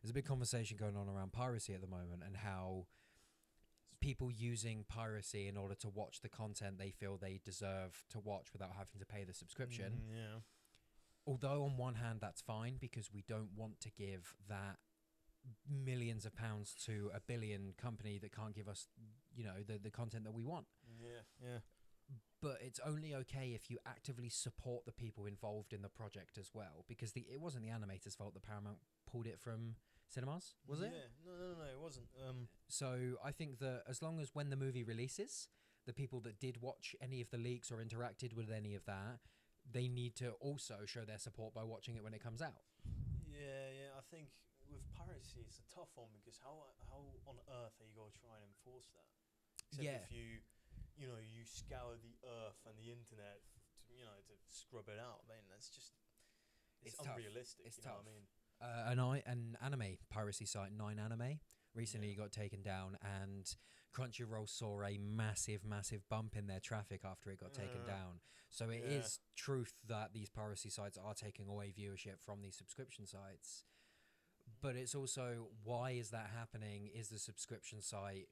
there's a big conversation going on around piracy at the moment and how people using piracy in order to watch the content they feel they deserve to watch without having to pay the subscription. Yeah. Although on one hand that's fine because we don't want to give that millions of pounds to a billion company that can't give us, the content that we want. Yeah. But it's only okay if you actively support the people involved in the project as well, because it wasn't the animators' fault that Paramount pulled it from cinemas, was it? Yeah. No, it wasn't. So I think that as long as when the movie releases, the people that did watch any of the leaks or interacted with any of that, they need to also show their support by watching it when it comes out. Yeah. I think with piracy, it's a tough one because how on earth are you going to try and enforce that? Except if you scour the earth and the internet, to scrub it out. I mean, it's unrealistic. It's you tough. know what I mean? An anime piracy site, 9anime, recently got taken down, and Crunchyroll saw a massive bump in their traffic after it got taken down. So it is truth that these piracy sites are taking away viewership from these subscription sites. But it's also, why is that happening? Is the subscription site,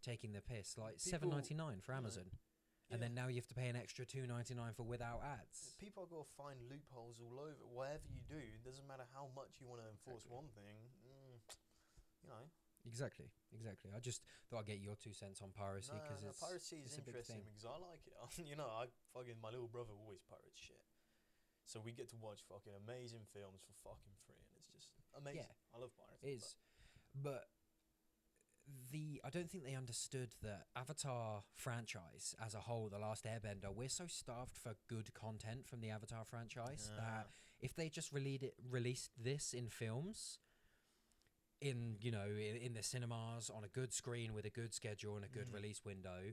taking the piss? Like $7.99 for Amazon. And then now you have to pay an extra $2.99 for without ads. People are going to find loopholes all over. Whatever you do, it doesn't matter how much you want to enforce one thing. Exactly. I just thought I'd get your 2 cents on piracy because piracy is interesting because I like it. My little brother always pirates shit. So we get to watch fucking amazing films for fucking free, and it's just amazing. Yeah, I love piracy. It is, but I don't think they understood the Avatar franchise as a whole, The Last Airbender. We're so starved for good content from the Avatar franchise that if they just released this in films, in the cinemas on a good screen with a good schedule and a good release window,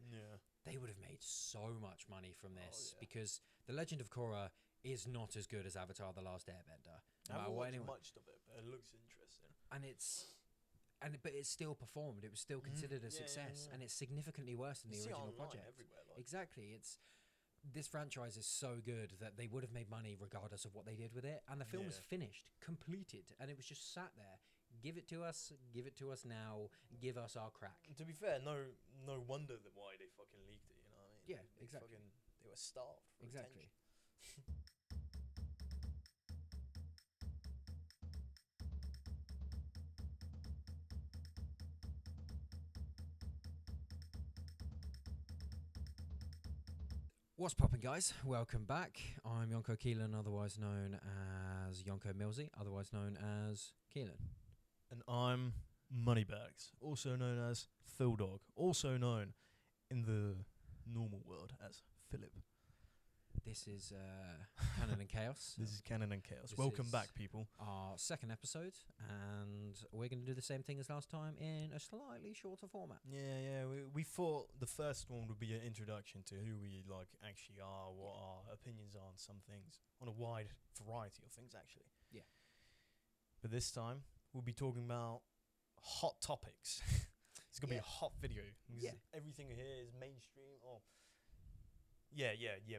they would have made so much money from this because The Legend of Korra is not as good as Avatar: The Last Airbender. I haven't watched much of it, but it looks interesting. But it still performed. It was still considered a success, and it's significantly worse than the original project. Everywhere, Exactly. This franchise is so good that they would have made money regardless of what they did with it. And the film was finished, completed, and it was just sat there. Give it to us now. Give us our crack. And to be fair, no wonder why they fucking leaked it. You know what I mean? Yeah, exactly. They were starved for attention. What's poppin', guys? Welcome back. I'm Yonko Keelan, otherwise known as Yonko Millsy, otherwise known as Keelan. And I'm Moneybags, also known as Phil Dog, also known in the normal world as Philip. This is Canon and Chaos. This is Canon and Chaos. Welcome back, people. Our second episode, and we're going to do the same thing as last time in a slightly shorter format. Yeah. We thought the first one would be an introduction to who we actually are, what our opinions are on some things, on a wide variety of things, actually. Yeah. But this time, we'll be talking about hot topics. It's going to be a hot video. Yeah. Everything here is mainstream. Yeah,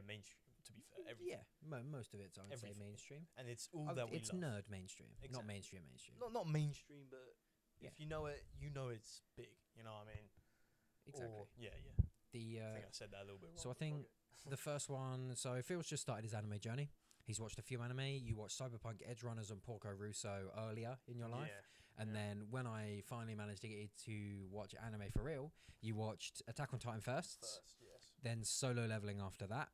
mainstream, to be fair. Everything. Yeah, most of it's, I would say, mainstream. And it's all that we love. It's nerd mainstream, exactly. Not mainstream. Not mainstream, but if you know it, you know it's big. You know what I mean? Exactly. Or, yeah. I think I said that a little bit wrong. So I think the first one, so Phil's just started his anime journey. He's watched a few anime. You watched Cyberpunk Edge Runners and Porco Rosso earlier in your life. And then when I finally managed to get you to watch anime for real, you watched Attack on Titan first. Yes. Then Solo Leveling after that.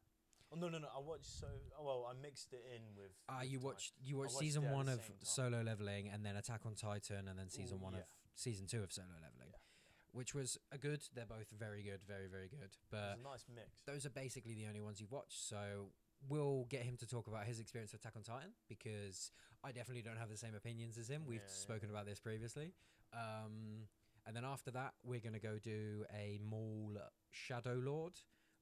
Oh, no. I watched I mixed it in with... You watched season 1 of Solo Leveling and then Attack on Titan and then season 2 of Solo Leveling. Yeah. Which was good. They're both very good, very, very good. But it was a nice mix. Those are basically the only ones you've watched. So we'll get him to talk about his experience with Attack on Titan because I definitely don't have the same opinions as him. We've spoken about this previously. And then after that, we're going to go do a Maul Shadow Lord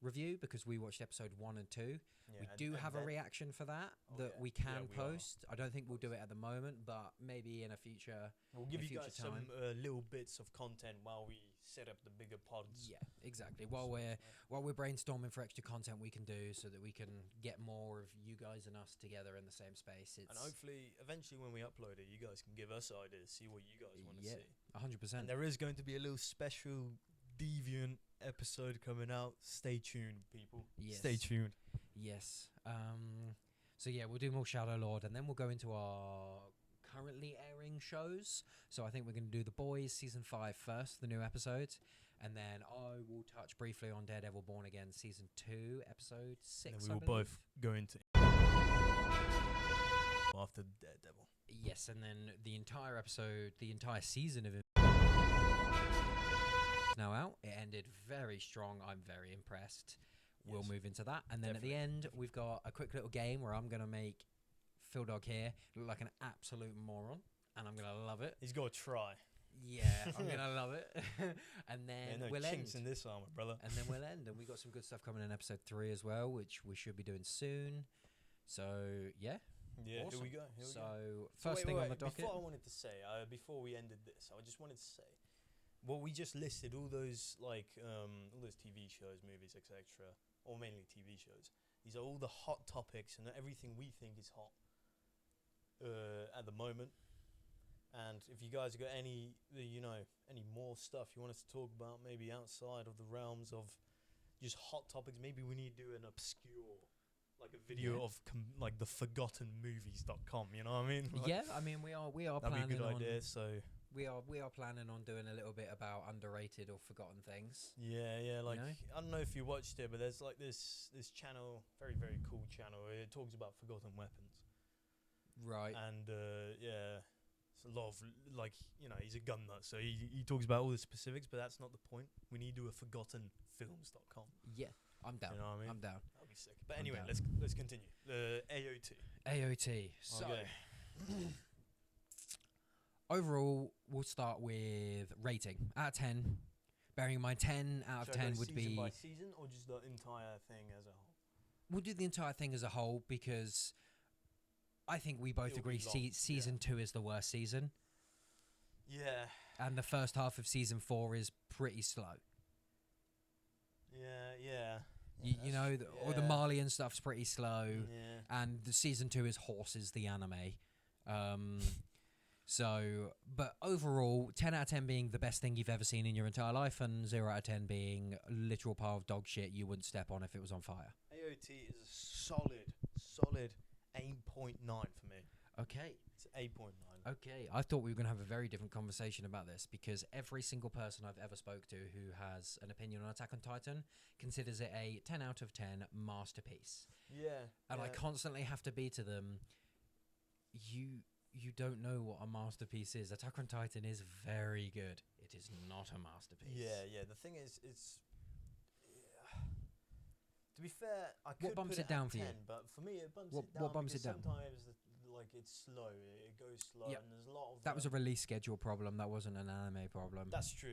review because we watched episode 1 and 2. Yeah, We do have a then- reaction for that Oh, that yeah. we can Yeah, we are. post. I don't think we'll do it at the moment, but maybe in a future. We'll give in you future guys some time. little bits of content while we set up the bigger pods. Yeah, exactly. While we're brainstorming for extra content we can do, so that we can get more of you guys and us together in the same space. And hopefully, eventually, when we upload it, you guys can give us ideas, see what you guys want to yeah, see. 100%. And there is going to be a little special deviant episode coming out. Stay tuned, people. Yes. Stay tuned. Yes. So yeah, we'll do more Shadow Lord, and then we'll go into our currently airing shows. So I think we're going to do The Boys season 5 first, the new episode, and then I will touch briefly on Daredevil Born Again season 2, episode 6. And we I will believe. both go into after Daredevil. Yes, and then the entire season of it is now out. It ended very strong. I'm very impressed. We'll Yes. move into that, and then at the end we've got a quick little game where I'm gonna make Phil Dog here look like an absolute moron, and I'm gonna love it. He's got to try. Yeah, I'm gonna love it. And then no we'll chinks end. in this armor, brother. And then we'll end, and we got some good stuff coming in episode 3 as well, which we should be doing soon. So yeah. Yeah, Awesome. here we go. So first thing on the docket. Before I wanted to say, before we ended this, I just wanted to say, well, we just listed all those all those TV shows, movies, etc., or mainly TV shows. These are all the hot topics and everything we think is hot at the moment. And if you guys got any more stuff you want us to talk about, maybe outside of the realms of just hot topics, maybe we need to do an obscure, like a video of like the forgottenmovies.com, you know what I mean? Like, Yeah, I mean we are that'd planning be a good on idea. So we are planning on doing a little bit about underrated or forgotten things. yeah, like know? I don't know if you watched it, but there's like this channel, very very cool channel. It talks about forgotten weapons, Right. and yeah, it's a lot of he's a gun nut, so he talks about all the specifics, but that's not the point. We need to do a forgottenfilms.com. Yeah, I'm down. You know what I mean? I'm down. That'll be sick. But I'm anyway, down. let's continue. The AOT. AOT. So Okay. overall, we'll start with rating out of 10. Bearing in mind, 10 out of Should I 10 go would season be. by season or just the entire thing as a whole? We'll do the entire thing as a whole because I think we both It'll agree be long, season 2 is the worst season, Yeah. and the first half of season 4 is pretty slow. Yeah. You know, all the Malian stuff's pretty slow. Yeah. And the season 2 is Horses, the anime. But overall, 10 out of 10 being the best thing you've ever seen in your entire life, and 0 out of 10 being a literal pile of dog shit you wouldn't step on if it was on fire. AOT is a solid 8.9 for me. Okay. It's 8.9. Okay, I thought we were going to have a very different conversation about this because every single person I've ever spoke to who has an opinion on Attack on Titan considers it a 10 out of 10 masterpiece. Yeah. And I constantly have to be to them, you don't know what a masterpiece is. Attack on Titan is very good. It is not a masterpiece. Yeah. The thing is, it's... To be fair, I could bumps put it down at for you? 10, but for me it bumps What- it down what bumps it because down? sometimes it's slow. It goes slow, Yep. and there's a lot of... That was a release schedule problem. That wasn't an anime problem. That's true,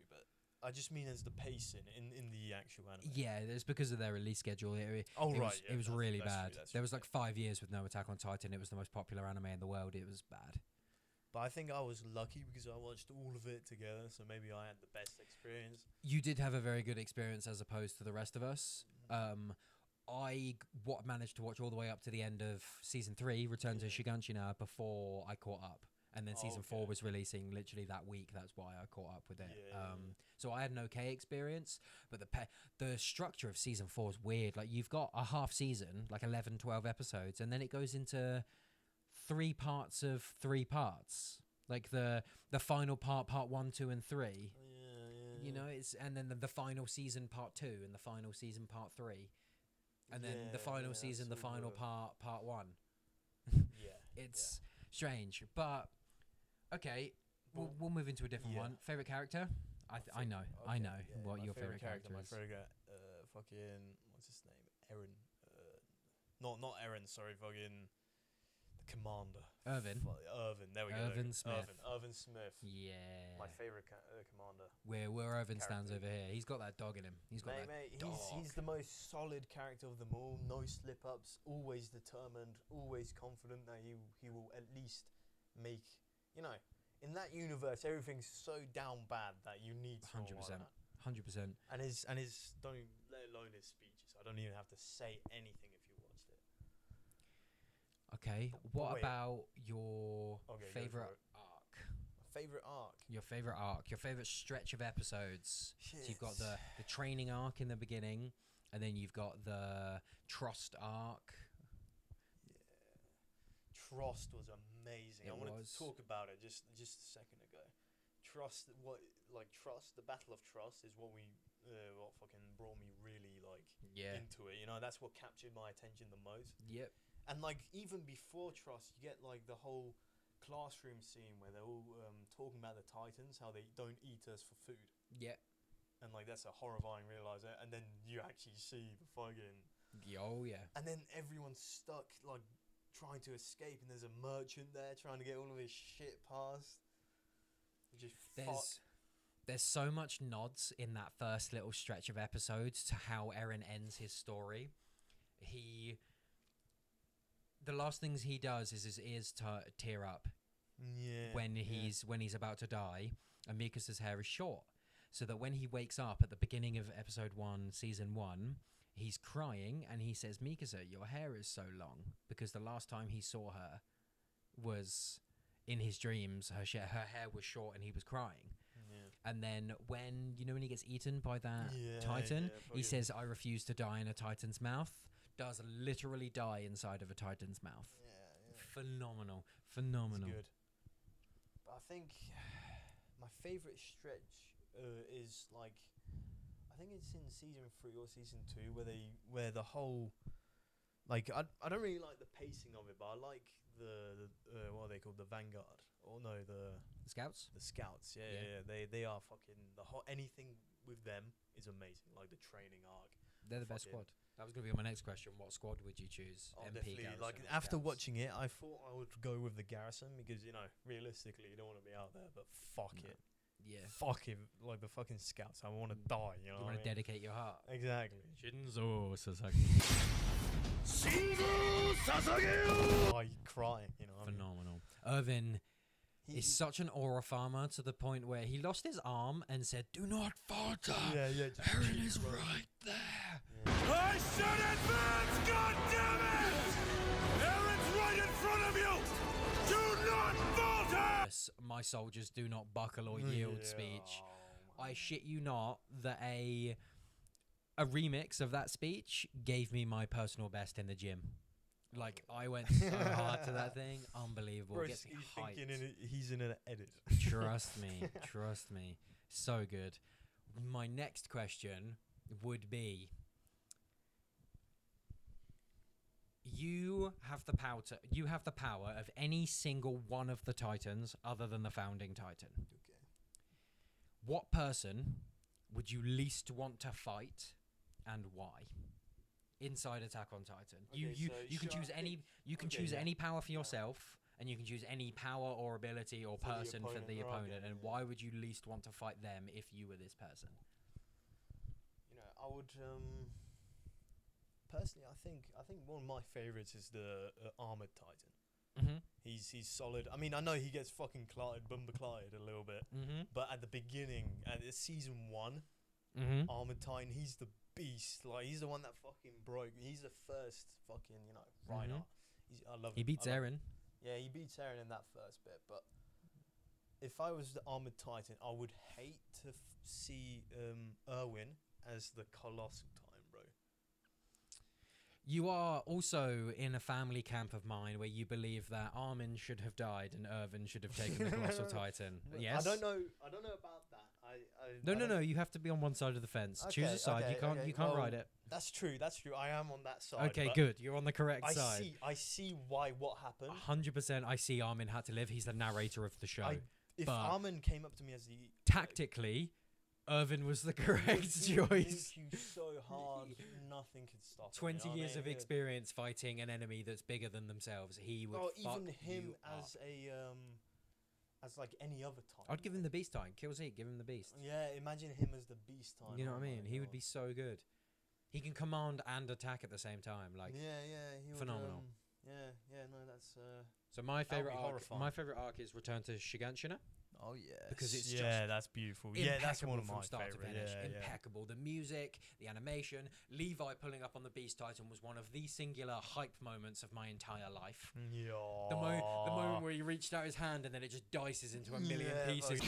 but I just mean as the pacing in the actual anime. Yeah, it's because of their release schedule. It Oh, was, right, yeah, it was that's- really that's true, bad. that's There true, was like 5 years with no Attack on Titan. It was the most popular anime in the world. It was bad. But I think I was lucky because I watched all of it together, so maybe I had the best experience. You did have a very good experience as opposed to the rest of us. Managed to watch all the way up to the end of season 3, Return to Shiganshina, before I caught up. And then season 4 was releasing literally that week. That's why I caught up with it. So I had an okay experience, but the structure of season 4 is weird. Like, you've got a half season, like 11, 12 episodes, and then it goes into 3 parts of 3 parts. Like the final part 1, 2, and 3. You know, and then the final season part 2 and the final season part 3. And then the final season, the final part 1. It's strange, but okay, we'll move into a different one. Favorite character? I know what your favorite character is. My favorite, fucking what's his name? Eren. Not Eren. Sorry, fucking the commander. Irvin. Irvin. There we go. Irvin Smith. Irvin Smith. Yeah. My favorite commander. Where Irvin stands over here. He's got that dog in him. He's got that dog. He's the most solid character of them all. No slip ups. Always determined. Always confident that he will at least make. You know, in that universe, everything's so down bad that you need 100%. 100%. And his don't let alone his speeches. I don't even have to say anything if you watched it. Okay. What about your favorite arc? Favorite arc. Your favorite arc. Your favorite stretch of episodes. Shit. So you've got the training arc in the beginning, and then you've got the trust arc. Trust was amazing. I wanted to talk about it just a second ago. Trust, the battle of trust is what fucking brought me really into it. You know, that's what captured my attention the most. Yep. And like even before trust, you get like the whole classroom scene where they're all talking about the Titans, how they don't eat us for food. Yeah. And like that's a horrifying realizer. And then you actually see the fucking. Oh yeah. And then everyone's stuck like trying to escape, and there's a merchant there trying to get all of his shit past. There's so much nods in that first little stretch of episodes to how Eren ends his story. The last things he does is his ears tear up. Yeah. When he's about to die, and Mikasa's hair is short, so that when he wakes up at the beginning of episode 1, season 1, he's crying and he says, "Mikasa, your hair is so long," because the last time he saw her was in his dreams. Her hair was short and he was crying. Yeah. And then when he gets eaten by that Titan, he says, "I refuse to die in a Titan's mouth." Does literally die inside of a Titan's mouth. Yeah. Phenomenal. It's good. But I think my favorite stretch is like, I think it's in season 3 or season 2 where the whole, like, I don't really like the pacing of it, but I like the what are they called, the Vanguard, or no, the Scouts. The Scouts, yeah. They are fucking anything with them is amazing. Like the training arc. They're the best squad. That was going to be my next question. What squad would you choose? MP, definitely. Garrison, like after watching it, I thought I would go with the Garrison because realistically, you don't want to be out there. But fuck it, yeah, fuck it. Like the fucking Scouts, I want to die. You want to dedicate your heart. Exactly. Shinzo Sasaki. Shinzo Sasaki. Are you crying? Phenomenal. Irvin is such an aura farmer to the point where he lost his arm and said, "Do not falter. Eren is right there." Yeah. I said advance, goddammit! Eren's right in front of you! Do not falter! Yes, my soldiers do not buckle or yield speech. I shit you not that a remix of that speech gave me my personal best in the gym. Like, I went so hard to that thing. Unbelievable. Bro, gets me hyped. He's in an edit. Trust me. Trust me. So good. My next question would be, you have the power of any single one of the Titans other than the founding Titan. Okay. What person would you least want to fight and why? Inside Attack on Titan. You can choose any power for yourself, and you can choose any power or ability or person for the opponent. And why would you least want to fight them if you were this person? I would personally, I think one of my favorites is the armored Titan. Mm-hmm. He's solid. I mean, I know he gets fucking bumper clotted a little bit, but at the beginning, at season 1, armored Titan, he's the beast. Like, he's the one that fucking broke. He's the first fucking Reinhardt. I love. He beats Eren. Yeah, he beats Eren in that first bit. But if I was the armored Titan, I would hate to see Erwin as the colossal Titan, bro. You are also in a family camp of mine where you believe that Armin should have died and Irvin should have taken the colossal Titan. Yes. I don't know about that. No. You have to be on one side of the fence. Okay, choose a side. You can't ride it. That's true. I am on that side. Okay, good. You're on the correct side. I see what happened. 100%. I see Armin had to live. He's the narrator of the show. If Armin came up to me as the tactically, Irvin was the correct He choice. hit you so hard, nothing could stop him. 20 you know years what I of mean? experience fighting an enemy that's bigger than themselves. He would Oh, fuck even him you as up. as like any other time. I'd give him the beast time. Kill Zeke, give him the beast. Yeah, imagine him as the beast time. You know what I oh mean? my He would God. be so good. He can command and attack at the same time. Like, yeah, he would, phenomenal. No, that's so my That would favorite be arc. horrifying. My favorite arc is Return to Shiganshina. Oh yeah, Because it's yeah, just that's beautiful. Yeah, that's one of Impeccable my from start to favorite. finish. Yeah, Impeccable. The music, the animation. Levi pulling up on the Beast Titan was one of the singular hype moments of my entire life. Yeah. The moment where he reached out his hand and then it just dices into a million Yeah, pieces.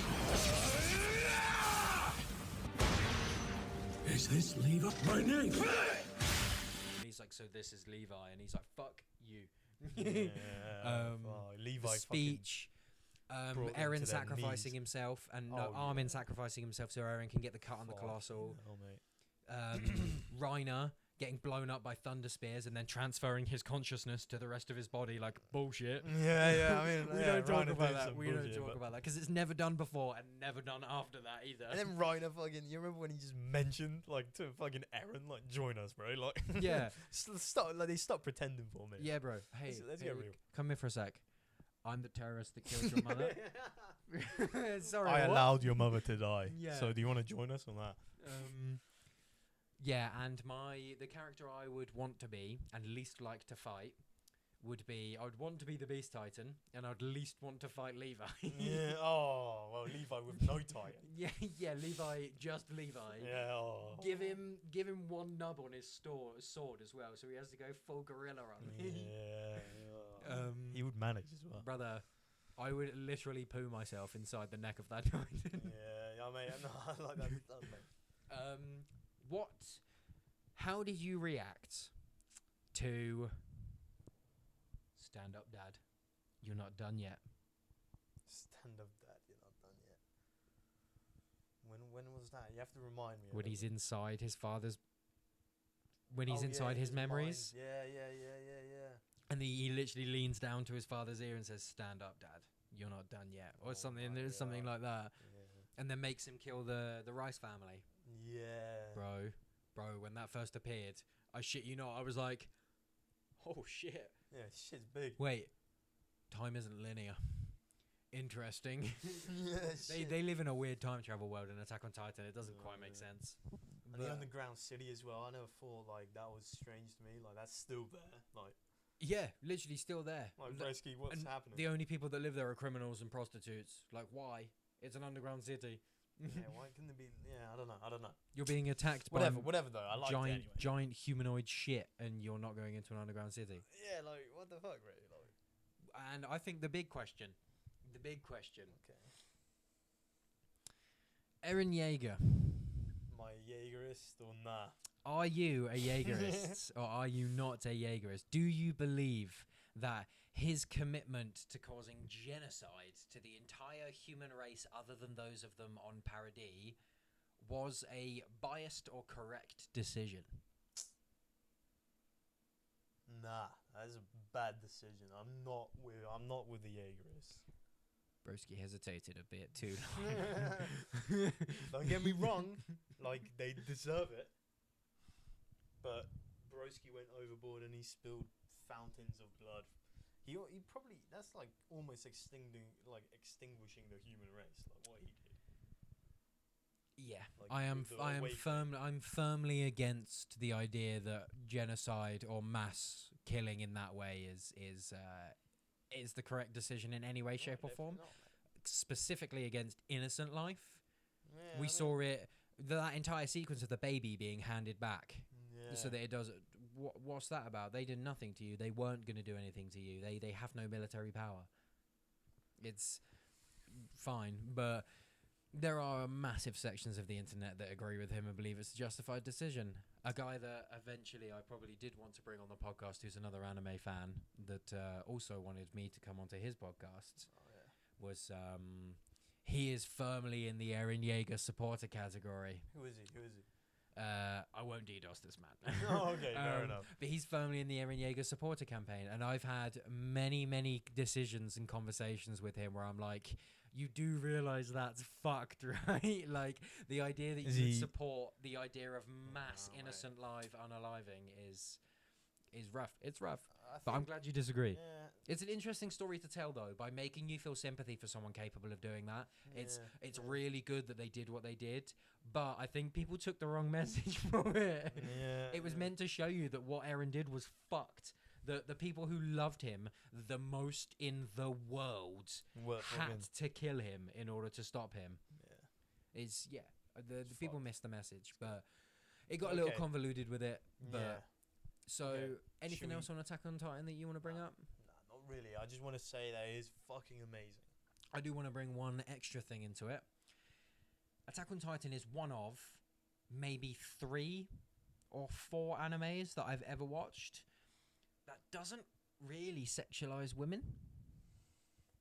Is this Levi? My name? And he's like, so this is Levi, and he's like, fuck you. Levi The speech. brought them Eren to their sacrificing knees. himself, and Oh, Armin yeah. sacrificing himself so Eren can get the cut on the Fucking Colossal. hell, mate. Reiner getting blown up by thunder spears and then transferring his consciousness to the rest of his body like bullshit. Yeah, I mean, We yeah, don't talk Reiner about did that. some We don't bullshit, talk but- about that because it's never done before and never done after that either. And then Reiner fucking, you remember when he just mentioned like to fucking Eren, like join us, bro, like Yeah. stop, like they stopped pretending for me. Yeah, bro. Hey, Let's hey, get real. come here for a sec. I'm the terrorist that killed your mother. Sorry, I what? allowed your mother to die. Yeah. So do you want to join us on that? Yeah, and the character I would want to be and least like to fight would be I would want to be the Beast Titan and I'd least want to fight Levi. Yeah. Oh well, Levi with no tie. yeah, Levi, just Levi. Yeah. Oh. Give him one nub on his sword as well, so he has to go full gorilla on. Yeah. He would manage as well. Brother, I would literally poo myself inside the neck of that Titan. Yeah, mate. No, I like that stuff, mate. How did you react to Stand Up Dad? You're not done yet. Stand up, Dad. You're not done yet. When was that? You have to remind me. When he's inside his father's. When he's Oh, inside yeah, his memories. mind. Yeah. And he literally leans down to his father's ear and says, "Stand up, Dad. You're not done yet," or Oh something. my There's something God. like that, Yeah. and then makes him kill the Rice family. Yeah. Bro. When that first appeared, I shit you not, I was like, "Oh shit! Yeah, shit's big. Wait, time isn't linear." Interesting. Yeah, They live in a weird time travel world in Attack on Titan. It doesn't Oh, quite make yeah. sense. And the underground city as well. I never thought like that was strange to me. Like that's still there. Like Yeah, literally still there. Resky, what's and happening? The only people that live there are criminals and prostitutes. Like, why? It's an underground city. Yeah, why couldn't it be? Yeah, I don't know. You're being attacked Whatever though. I like it anyway. giant humanoid shit, and you're not going into an underground city. Yeah, like what the fuck, really? Like, And I think the big question, okay, Eren Yeager, my Jaegerist or nah? are you a Jaegerist or are you not a Jaegerist? Do you believe that his commitment to causing genocide to the entire human race other than those of them on Paradis was a biased or correct decision? Nah, that is a bad decision. I'm not with the Jaegerists. Broski hesitated a bit too long. Don't get me wrong, like they deserve it. But Broski went overboard and he spilled fountains of blood. He probably that's like almost extinguishing the human race, like what he did. Yeah, Like, with the I'm firmly against the idea that genocide or mass killing in that way is the correct decision in any way, shape, or form. Specifically against innocent life. Yeah, We saw it, that entire sequence of the baby being handed back, Yeah. so that it does. What's that about? They did nothing to you. They weren't going to do anything to you. They have no military power. It's fine, but there are massive sections of the internet that agree with him and believe it's a justified decision. A guy that eventually I probably did want to bring on the podcast, who's another anime fan that also wanted me to come onto his podcast, was he is firmly in the Eren Yeager supporter category. Who is he? I won't DDoS this man. Oh, okay, fair enough. But he's firmly in the Eren Yeager supporter campaign, and I've had many decisions and conversations with him where I'm like, you do realize that's fucked, right? Like the idea that you would support the idea of mass innocent live unaliving is rough. It's rough. But I'm glad you disagree. Yeah. It's an interesting story to tell, though, by making you feel sympathy for someone capable of doing that. It's really good that they did what they did, but I think people took the wrong message from it. It was meant to show you that what Eren did was fucked. The people who loved him the most in the world had to kill him in order to stop him. The people missed the message, but it got a little convoluted with it. But so, anything else on Attack on Titan that you want to bring up? Nah, not really. I just want to say that it is fucking amazing. I do want to bring one extra thing into it. Attack on Titan is one of maybe 3 or 4 animes that I've ever watched that doesn't really sexualize women.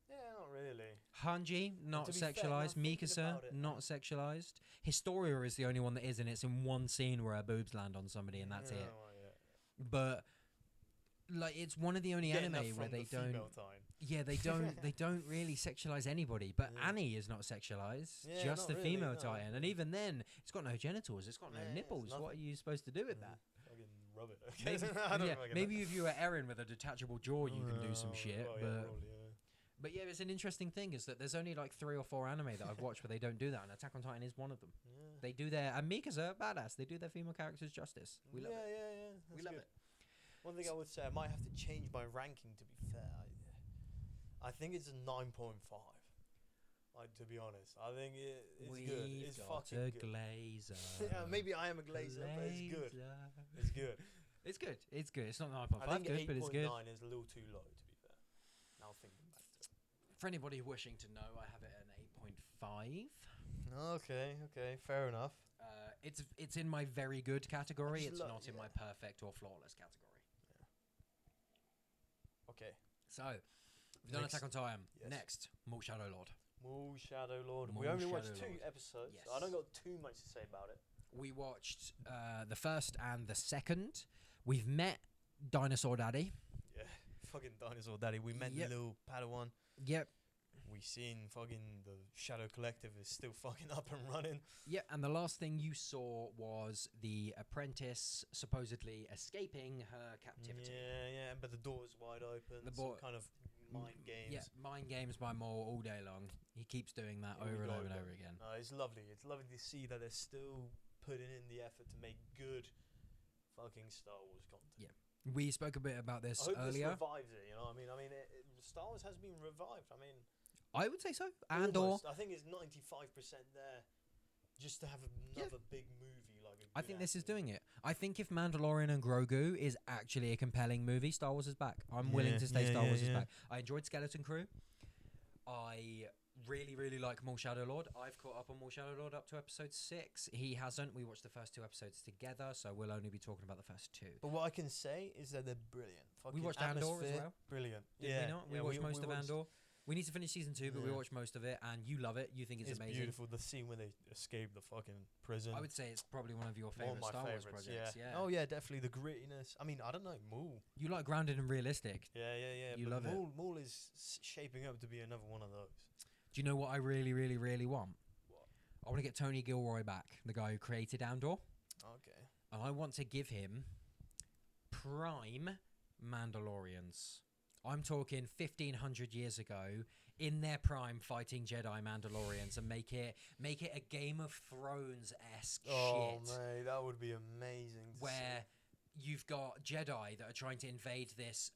Yeah, not really. Hanji, not sexualized. Mikasa, not sexualized. Historia is the only one that is, and it's in one scene where her boobs land on somebody, and that's it. Well, But like, it's one of the only anime where they don't. Yeah, they don't really sexualize anybody. But Annie is not sexualized, just the really, female Titan, and even then, it's got no genitals, it's got no nipples. What are you supposed to do with that? Fucking rub it. Maybe if you were Eren with a detachable jaw, you can do some shit. But yeah, it's an interesting thing is that there's only like 3 or 4 anime that I've watched where they don't do that, and Attack on Titan is one of them. They do their, and Mikasa, badass. They do their female characters justice. We love it. Yeah. We love it. One thing I would say, I might have to change my ranking. To be fair, I think it's a 9.5. Like, to be honest, I think it's good. It's fucking good. Glazer. Yeah, maybe I am a glazer, but it's good. It's good. It's good. It's good. It's not 9.5 good, but it's good. 8.9 is a little too low, to be fair. Now thinking back to it. For anybody wishing to know, I have it at an 8.5. Okay, fair enough. It's in my very good category. It's not in my perfect or flawless category. Okay. So, we've done Attack on Titan. Next, Mortal Shadow Lord. Mortal Shadow Lord. We only watched 2 episodes. Yes. So I don't got too much to say about it. We watched the first and the second. We've met Dinosaur Daddy. Yeah, fucking Dinosaur Daddy. We met the little Padawan. Yep. We seen fucking the Shadow Collective is still fucking up and running. Yeah, and the last thing you saw was the apprentice supposedly escaping her captivity. Yeah, but the door's wide open. Some kind of mind games. Yeah, mind games by Maul all day long. He keeps doing that over and over and over again. No, it's lovely. It's lovely to see that they're still putting in the effort to make good fucking Star Wars content. Yeah. We spoke a bit about this earlier. This revives it, you know what I mean? Star Wars has been revived. I would say so. I think it's 95% there just to have another big movie. I think this is doing it. I think if Mandalorian and Grogu is actually a compelling movie, Star Wars is back. I'm willing to say Star Wars is back. I enjoyed Skeleton Crew. I really, really like Mortal Shadow Lord. I've caught up on Mortal Shadow Lord up to episode 6. He hasn't. We watched the first 2 episodes together, so we'll only be talking about the first 2. But what I can say is that they're brilliant. We watched Andor as well. Brilliant. Did we not? We watched most of Andor. We need to finish season 2, but we watched most of it, and you love it. You think it's amazing. It's beautiful. The scene where they escape the fucking prison. I would say it's probably one of your favorite Star Wars projects. Yeah. Oh yeah, definitely the grittiness. I mean, I don't know, Maul. You like grounded and realistic. Yeah. You love it. Maul is shaping up to be another one of those. Do you know what I really, really, really want? What? I want to get Tony Gilroy back, the guy who created Andor. Okay. And I want to give him prime Mandalorians. I'm talking 1,500 years ago, in their prime, fighting Jedi Mandalorians, and make it a Game of Thrones-esque shit. Oh, mate, that would be amazing. Where you've got Jedi that are trying to invade this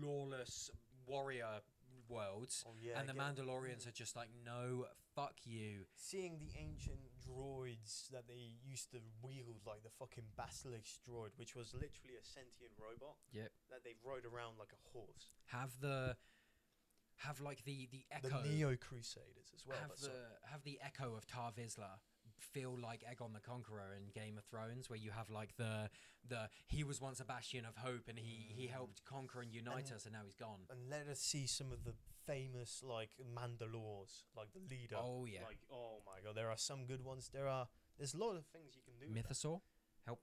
lawless warrior world, and the Mandalorians are just like, no, fuck you. Seeing the ancient droids that they used to wield, like the fucking Basilisk droid, which was literally a sentient robot. Yep. That they rode around like a horse. Have like the echo. The Neo Crusaders as well. Have the echo of Tar Vizsla feel like Aegon the Conqueror in Game of Thrones, where you have like the he was once a bastion of hope, and he helped conquer and unite us, and now he's gone. And let us see some of the famous like Mandalores, like the leader. Oh yeah. Like, oh my god, there are some good ones. There's a lot of things you can do. Mythosaur.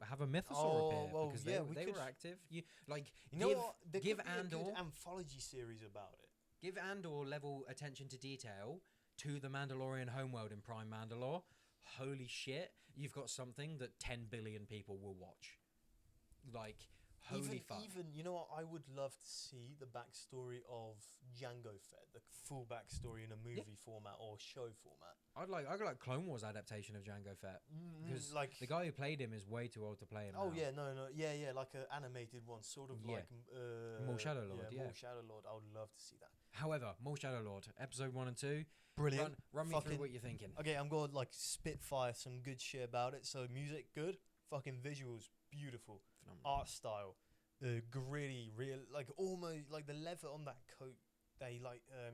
Have a Mythosaur appear, because they were active. Give Andor a good anthology series about it. Give Andor level attention to detail, to the Mandalorian homeworld in Prime Mandalore, holy shit, you've got something that 10 billion people will watch. Like, holy fuck. Even, you know what, I would love to see the backstory of Jango Fett, the full backstory in a movie format or show format. I'd like Clone Wars adaptation of Jango Fett, because like the guy who played him is way too old to play him. Oh now. yeah, no, yeah, like an animated one, sort of like Maul Shadow Lord. Yeah, Maul Shadow Lord. I would love to see that. However, Maul Shadow Lord, episode 1 and 2, Brilliant. Run me through what you're thinking. Okay, I'm going to like spitfire some good shit about it. So music, good. Fucking visuals, beautiful. Phenomenal. Art style, gritty, real, like almost like the leather on that coat. They like, I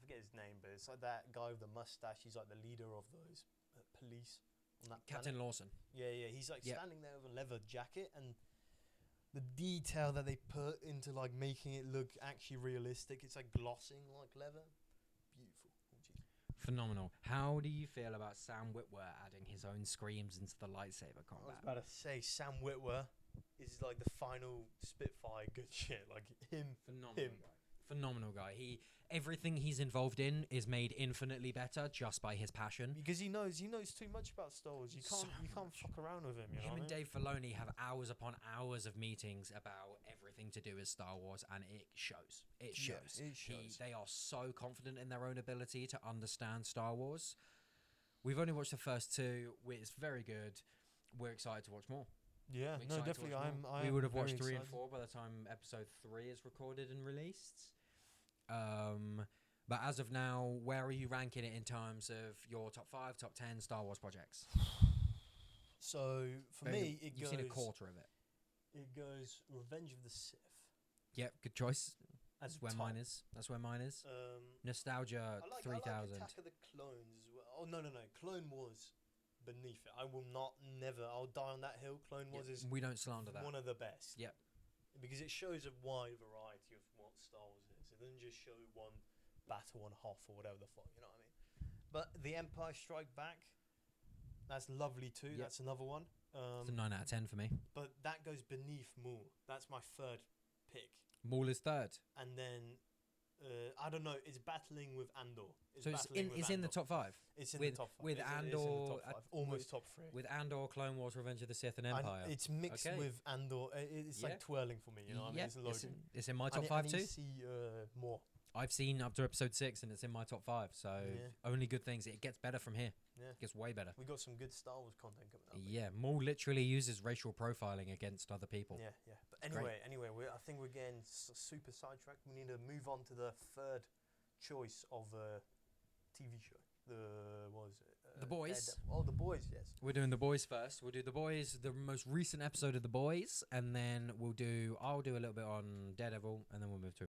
forget his name, but it's like that guy with the mustache. He's like the leader of those police on that Captain planet. Lawson. Yeah. He's like standing there with a leather jacket, and the detail that they put into like making it look actually realistic. It's like glossing like leather. Beautiful. Oh, geez. Phenomenal. How do you feel about Sam Witwer adding his own screams into the lightsaber I was combat? about to say Sam Witwer is like the final Spitfire good shit. Like him. Phenomenal guy. Everything he's involved in is made infinitely better just by his passion. Because he knows too much about Star Wars. You can't fuck around with him. Him and Dave Filoni have hours upon hours of meetings about everything to do with Star Wars, and it shows. It shows. Yeah, it shows. They are so confident in their own ability to understand Star Wars. We've only watched the first 2. It's very good. We're excited to watch more. Yeah, We're no, excited to definitely. watch more. We would have watched 3 and 4 by the time episode 3 is recorded and released. But as of now, where are you ranking it in terms of your top 5, top 10 Star Wars projects? So for me, it You've goes. seen a quarter of it. It goes Revenge of the Sith. Yep, good choice. As That's where top. mine is. Nostalgia I like 3000. Attack of the Clones as well. Oh no, Clone Wars beneath it. I will never. I'll die on that hill. Clone Wars is We don't slander that. one of the best. Yep. Because it shows a wide variety of what Star Wars is. It doesn't just show one battle on Hoth or whatever the fuck, you know what I mean? But The Empire Strike Back, that's lovely too. Yep. That's another one. It's a 9 out of 10 for me. But that goes beneath Maul. That's my third pick. Maul is third. And then I don't know. It's battling with Andor. So it's in the top 5. It's in with, the top 5. with it's Andor, in the top 5. Almost top 3. With Andor, Clone Wars, Revenge of the Sith, and Empire. It's mixed with Andor. It's like twirling for me. You know what I mean? It's loading. It's in my top 5 too. I need to see more. I've seen up to episode 6 and it's in my top 5. So only good things. It gets better from here. Yeah. It gets way better. We got some good Star Wars content coming up. Yeah, Maul literally uses racial profiling against other people. Yeah. But anyway, I think we're getting super sidetracked. We need to move on to the third choice of TV show. The Boys. The Boys, yes. We're doing The Boys first. We'll do The Boys, the most recent episode of The Boys, and then I'll do a little bit on Daredevil, and then we'll move to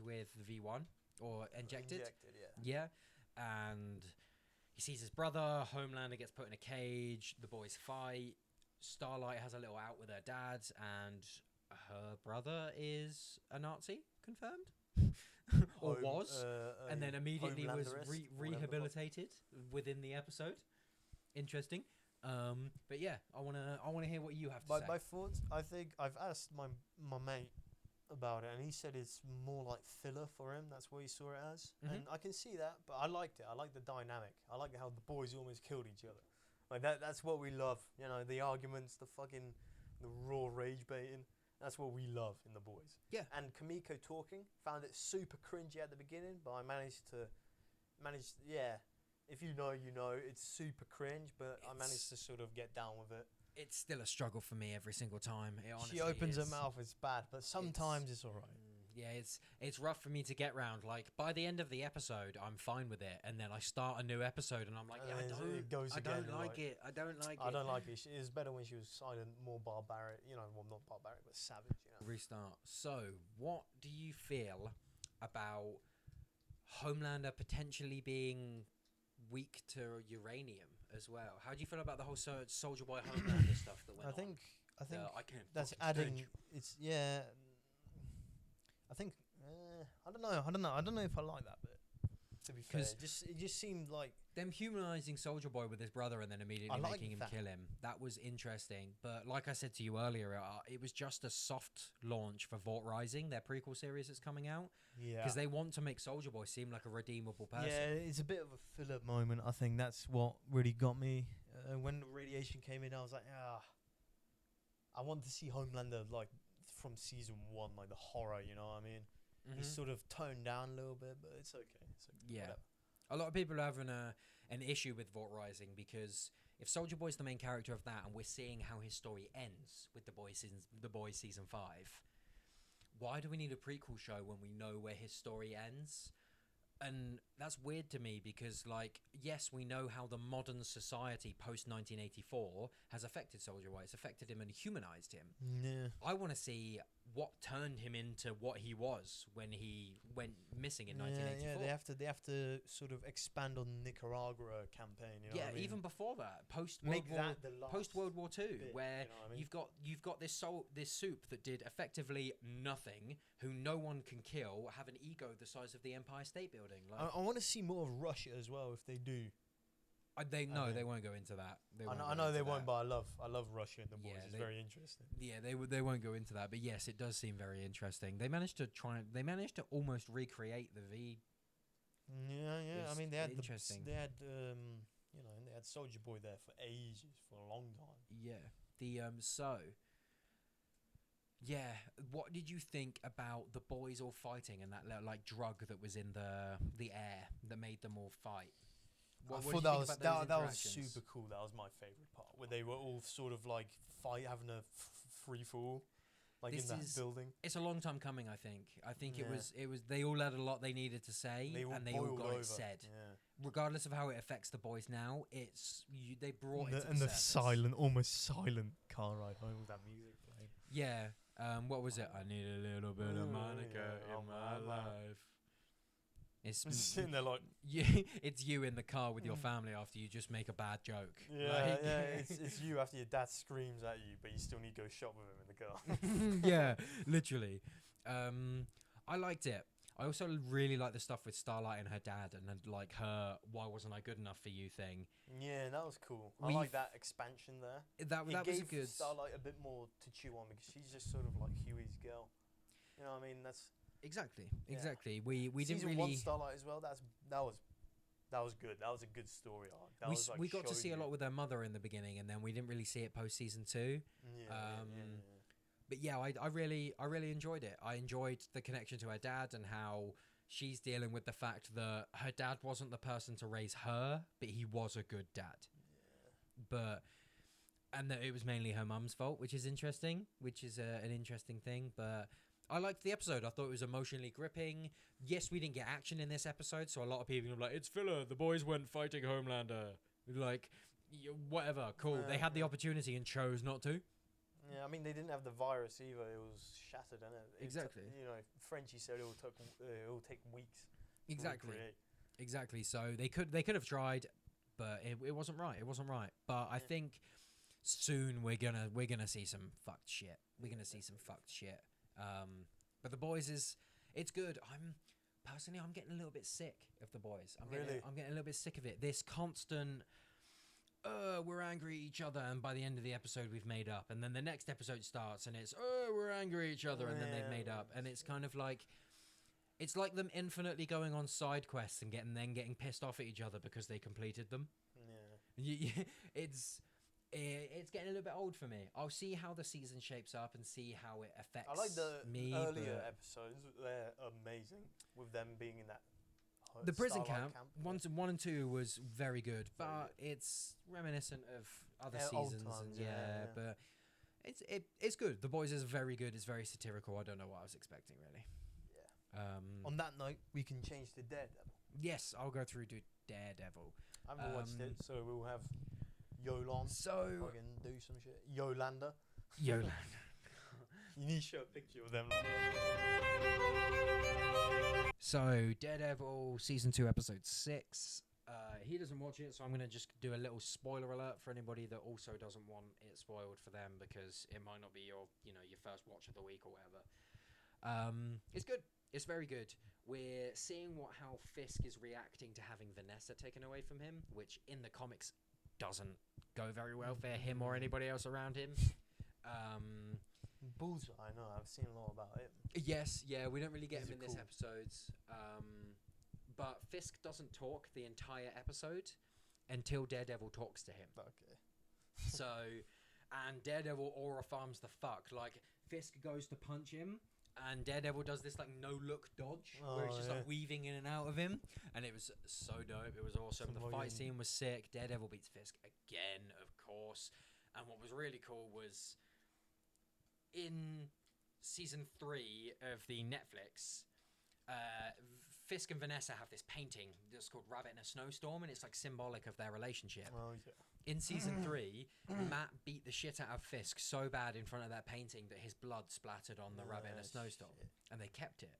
with V1 or Injected. Yeah. And he sees his brother, Homelander gets put in a cage, the boys fight, Starlight has a little out with her dad, and her brother is a Nazi, confirmed? Or was, and then immediately was rehabilitated within the episode. Interesting. But yeah, I wanna hear what you have to say. My thoughts, I think I've asked my mate about it, and he said it's more like filler for him. That's what he saw it as, and I can see that. But I liked it. I like the dynamic. I like how the boys almost killed each other. Like that's what we love. You know, the arguments, the raw rage baiting. That's what we love in The Boys. Yeah. And Kamiko talking, found it super cringy at the beginning, but I managed. Yeah. If you know, you know. It's super cringe, but I managed to sort of get down with it. It's still a struggle for me every single time. It honestly she opens her mouth, it's bad, but sometimes it's all right. Yeah, it's rough for me to get round. Like by the end of the episode, I'm fine with it, and then I start a new episode, and I'm like, I don't like it. I don't like it. It was better when she was silent, more barbaric. You know, well, not barbaric, but savage. You know. Restart. So, what do you feel about Homelander potentially being weak to uranium as well? How do you feel about the whole Soldier Boy Homelander stuff that went on? I think I can't that's fucking adding. It's I think I don't know if I like that bit. To be be fair. It just seemed like them humanizing Soldier Boy with his brother and then immediately making him kill him. That was interesting. But like I said to you earlier, it was just a soft launch for Vought Rising, their prequel series that's coming out. Yeah. Because they want to make Soldier Boy seem like a redeemable person. Yeah, it's a bit of a filler moment. I think that's what really got me. When the radiation came in, I was like, I want to see Homelander like from season 1, like the horror. You know what I mean? He's sort of toned down a little bit, but it's okay. Yeah. Whatever. A lot of people are having an issue with Vought Rising because if Soldier Boy's the main character of that and we're seeing how his story ends with The Boys season 5, why do we need a prequel show when we know where his story ends? And that's weird to me because, like, yes, we know how the modern society post-1984 has affected Soldier Boy. It's affected him and humanized him. Yeah. I want to see what turned him into what he was when he went missing in 1984. Yeah, they have to sort of expand on Nicaragua campaign. You know what I mean? Even before that, post World War II, where you know you've got this soup that did effectively nothing, who no one can kill, have an ego the size of the Empire State Building. Like, I want to see more of Russia as well if they do. They won't go into that. I know they won't, but I love Russia and the boys. It's very interesting. Yeah, they won't go into that, but yes, it does seem very interesting. They managed to almost recreate the V. Yeah. I mean, they had interesting. They had Soldier Boy there for ages, for a long time. Yeah. What did you think about the boys all fighting and that like drug that was in the air that made them all fight? I thought that was super cool. That was my favorite part, where they were all sort of like having a free fall, like in that building. It's a long time coming. I think it was. They all had a lot they needed to say, and they all got it said. Yeah. Regardless of how it affects the boys now, they brought it to the surface. Almost silent car ride home with that music playing. Yeah. What was it? I need a little bit of Monica in my life. It's sitting there like it's you in the car with your family after you just make a bad joke. Yeah, it's you after your dad screams at you, but you still need to go shop with him in the car. Yeah, literally. I liked it. I also really like the stuff with Starlight and her dad, and then like her "Why wasn't I good enough for you" thing. Yeah, that was cool. I like that expansion there. That was a good Starlight a bit more to chew on because she's just sort of like Huey's girl. You know what I mean? That's. Exactly. We didn't Season really 1 Starlight as well. That was good. That was a good story arc. We got to see a lot with her mother in the beginning, and then we didn't really see it post season 2. But yeah, I really enjoyed it. I enjoyed the connection to her dad and how she's dealing with the fact that her dad wasn't the person to raise her, but he was a good dad. And that it was mainly her mum's fault, which is interesting. Which is an interesting thing, but. I liked the episode. I thought it was emotionally gripping. Yes, we didn't get action in this episode, so a lot of people were like, it's filler. The boys went fighting Homelander. Like, whatever, cool. They had the opportunity and chose not to. Yeah, I mean, they didn't have the virus either. It was shattered, and exactly. Frenchie said it will take weeks. Exactly. So they could have tried, but it wasn't right. It wasn't right. But I think soon we're gonna see some fucked shit. But The Boys it's good. I'm getting a little bit sick of The Boys. I'm getting a little bit sick of it. This constant we're angry at each other, and by the end of the episode we've made up, and then the next episode starts and it's we're angry at each other, and then they've made up, and it's kind of like it's like them infinitely going on side quests and getting pissed off at each other because they completed them. It's getting a little bit old for me. I'll see how the season shapes up and see how it affects me. I like the earlier episodes. They're amazing with them being in that. The prison camp. 1 and 2 was very good, but it's reminiscent of other seasons. Times, but it's good. The Boys is very good. It's very satirical. I don't know what I was expecting really. Yeah. On that note, we can change to Daredevil. Yes, I'll go through to Daredevil. I haven't watched it, so we'll have Yolan. So I can do some shit. Yolanda. You need to show a picture of them. So Daredevil season 2 episode 6. He doesn't watch it, so I'm gonna just do a little spoiler alert for anybody that also doesn't want it spoiled for them, because it might not be your first watch of the week or whatever. It's good. It's very good. We're seeing how Fisk is reacting to having Vanessa taken away from him, which in the comics doesn't go very well for him or anybody else around him. Bullseye, I know. I've seen a lot about it. Yes, yeah, we don't really get These him in are this cool. episode. But Fisk doesn't talk the entire episode until Daredevil talks to him. Okay. So, and Daredevil aura farms the fuck. Like, Fisk goes to punch him, and Daredevil does this, like, no-look dodge, where it's just, like, weaving in and out of him. And it was so dope. It was awesome. The fight scene was sick. Daredevil beats Fisk again, of course. And what was really cool was, in season 3 of the Netflix, Fisk and Vanessa have this painting that's called Rabbit in a Snowstorm, and it's like symbolic of their relationship. Oh, yeah. In season 3, Matt beat the shit out of Fisk so bad in front of that painting that his blood splattered on the Rabbit in a Snowstorm, and they kept it.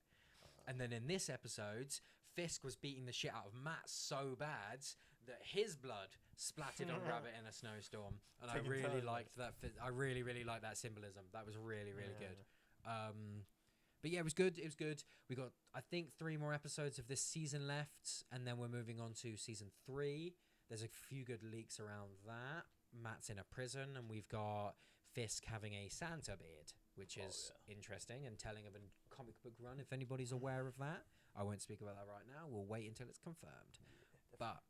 And then in this episode, Fisk was beating the shit out of Matt so bad that his blood splattered on Rabbit in a Snowstorm, and I really liked that. I really, really liked that symbolism. That was really, really good. But yeah, it was good. It was good. We got, I think, 3 more episodes of this season left, and then we're moving on to season 3. There's a few good leaks around that. Matt's in a prison, and we've got Fisk having a Santa beard, which is interesting and telling of a comic book run, if anybody's aware of that. I won't speak about that right now. We'll wait until it's confirmed. But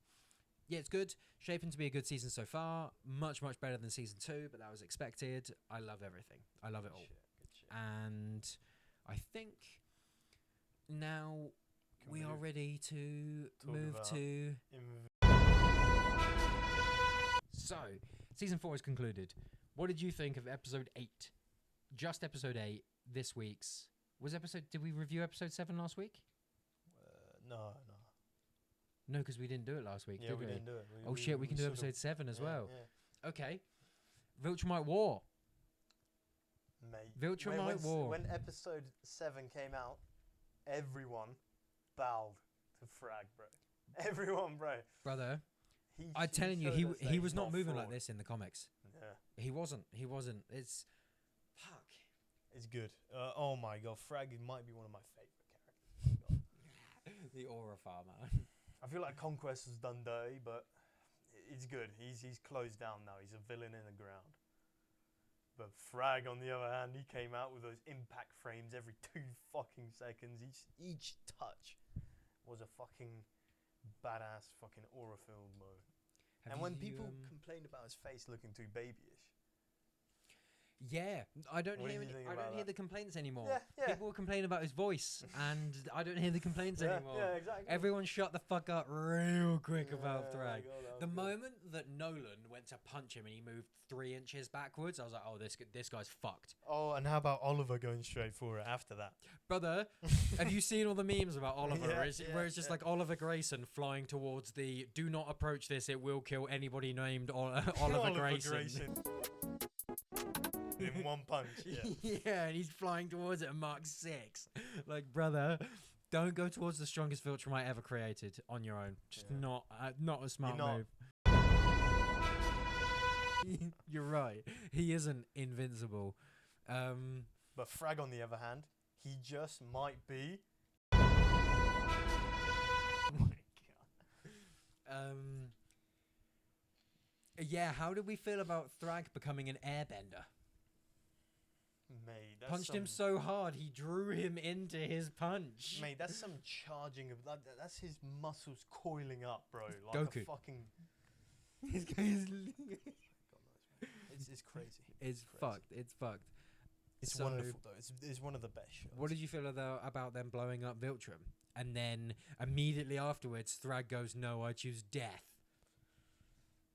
yeah, it's good. Shaping to be a good season so far. Much, much better than season 2, but that was expected. I love everything. I love it all. Good shit. And I think now we are ready to move to... So, season 4 is concluded. What did you think of episode 8? Just episode 8, this week's... Did we review episode 7 last week? No. No, because we didn't do it last week, did we? Didn't do it. We can do episode 7 as well. Yeah. Okay. Viltrumite War. Mate. Viltrumite War. When episode 7 came out, everyone bowed to Frag, bro. Everyone, bro. Brother, I'm telling you, he was not moving like this in the comics. Yeah. He wasn't. It's... Fuck. It's good. Oh my god, Frag might be one of my favourite characters. The aura farmer. I feel like Conquest has done dirty, but it's good. He's closed down now. He's a villain in the ground. But Frag, on the other hand, he came out with those impact frames every 2 fucking seconds. Each touch was a fucking badass fucking aura-filled mode. And when people complained about his face looking too babyish. Yeah, I don't What do hear you think I about don't hear that? the complaints anymore. Yeah. People will complain about his voice, and I don't hear the complaints anymore. Yeah, exactly. Everyone shut the fuck up real quick about Yeah, Thrag. God, that The was good. moment that Nolan went to punch him and he moved 3 inches backwards, I was like, oh, this guy's fucked. Oh, and how about Oliver going straight for it after that? Brother, have you seen all the memes about Oliver? Yeah, where it's just like Oliver Grayson flying towards the do not approach this, it will kill anybody named Oliver Grayson. In one punch. Yeah. Yeah, and he's flying towards it at Mark 6. Like, brother, don't go towards the strongest Viltrumite ever created on your own. Just not a smart move. You're right. He isn't invincible. But Frag, on the other hand, he just might be. Oh my god. Yeah, how did we feel about Thrag becoming an airbender? Mate, that's Punched him so hard, he drew him into his punch. Mate, that's some charging of that's his muscles coiling up, bro. Like Goku. a fucking. This guy's God knows, man. It's crazy. It's crazy. fucked. It's fucked. It's So, wonderful though. It's one of the best shows. What did you feel about them blowing up Viltrum? And then immediately afterwards, Thrag goes, "No, I choose death."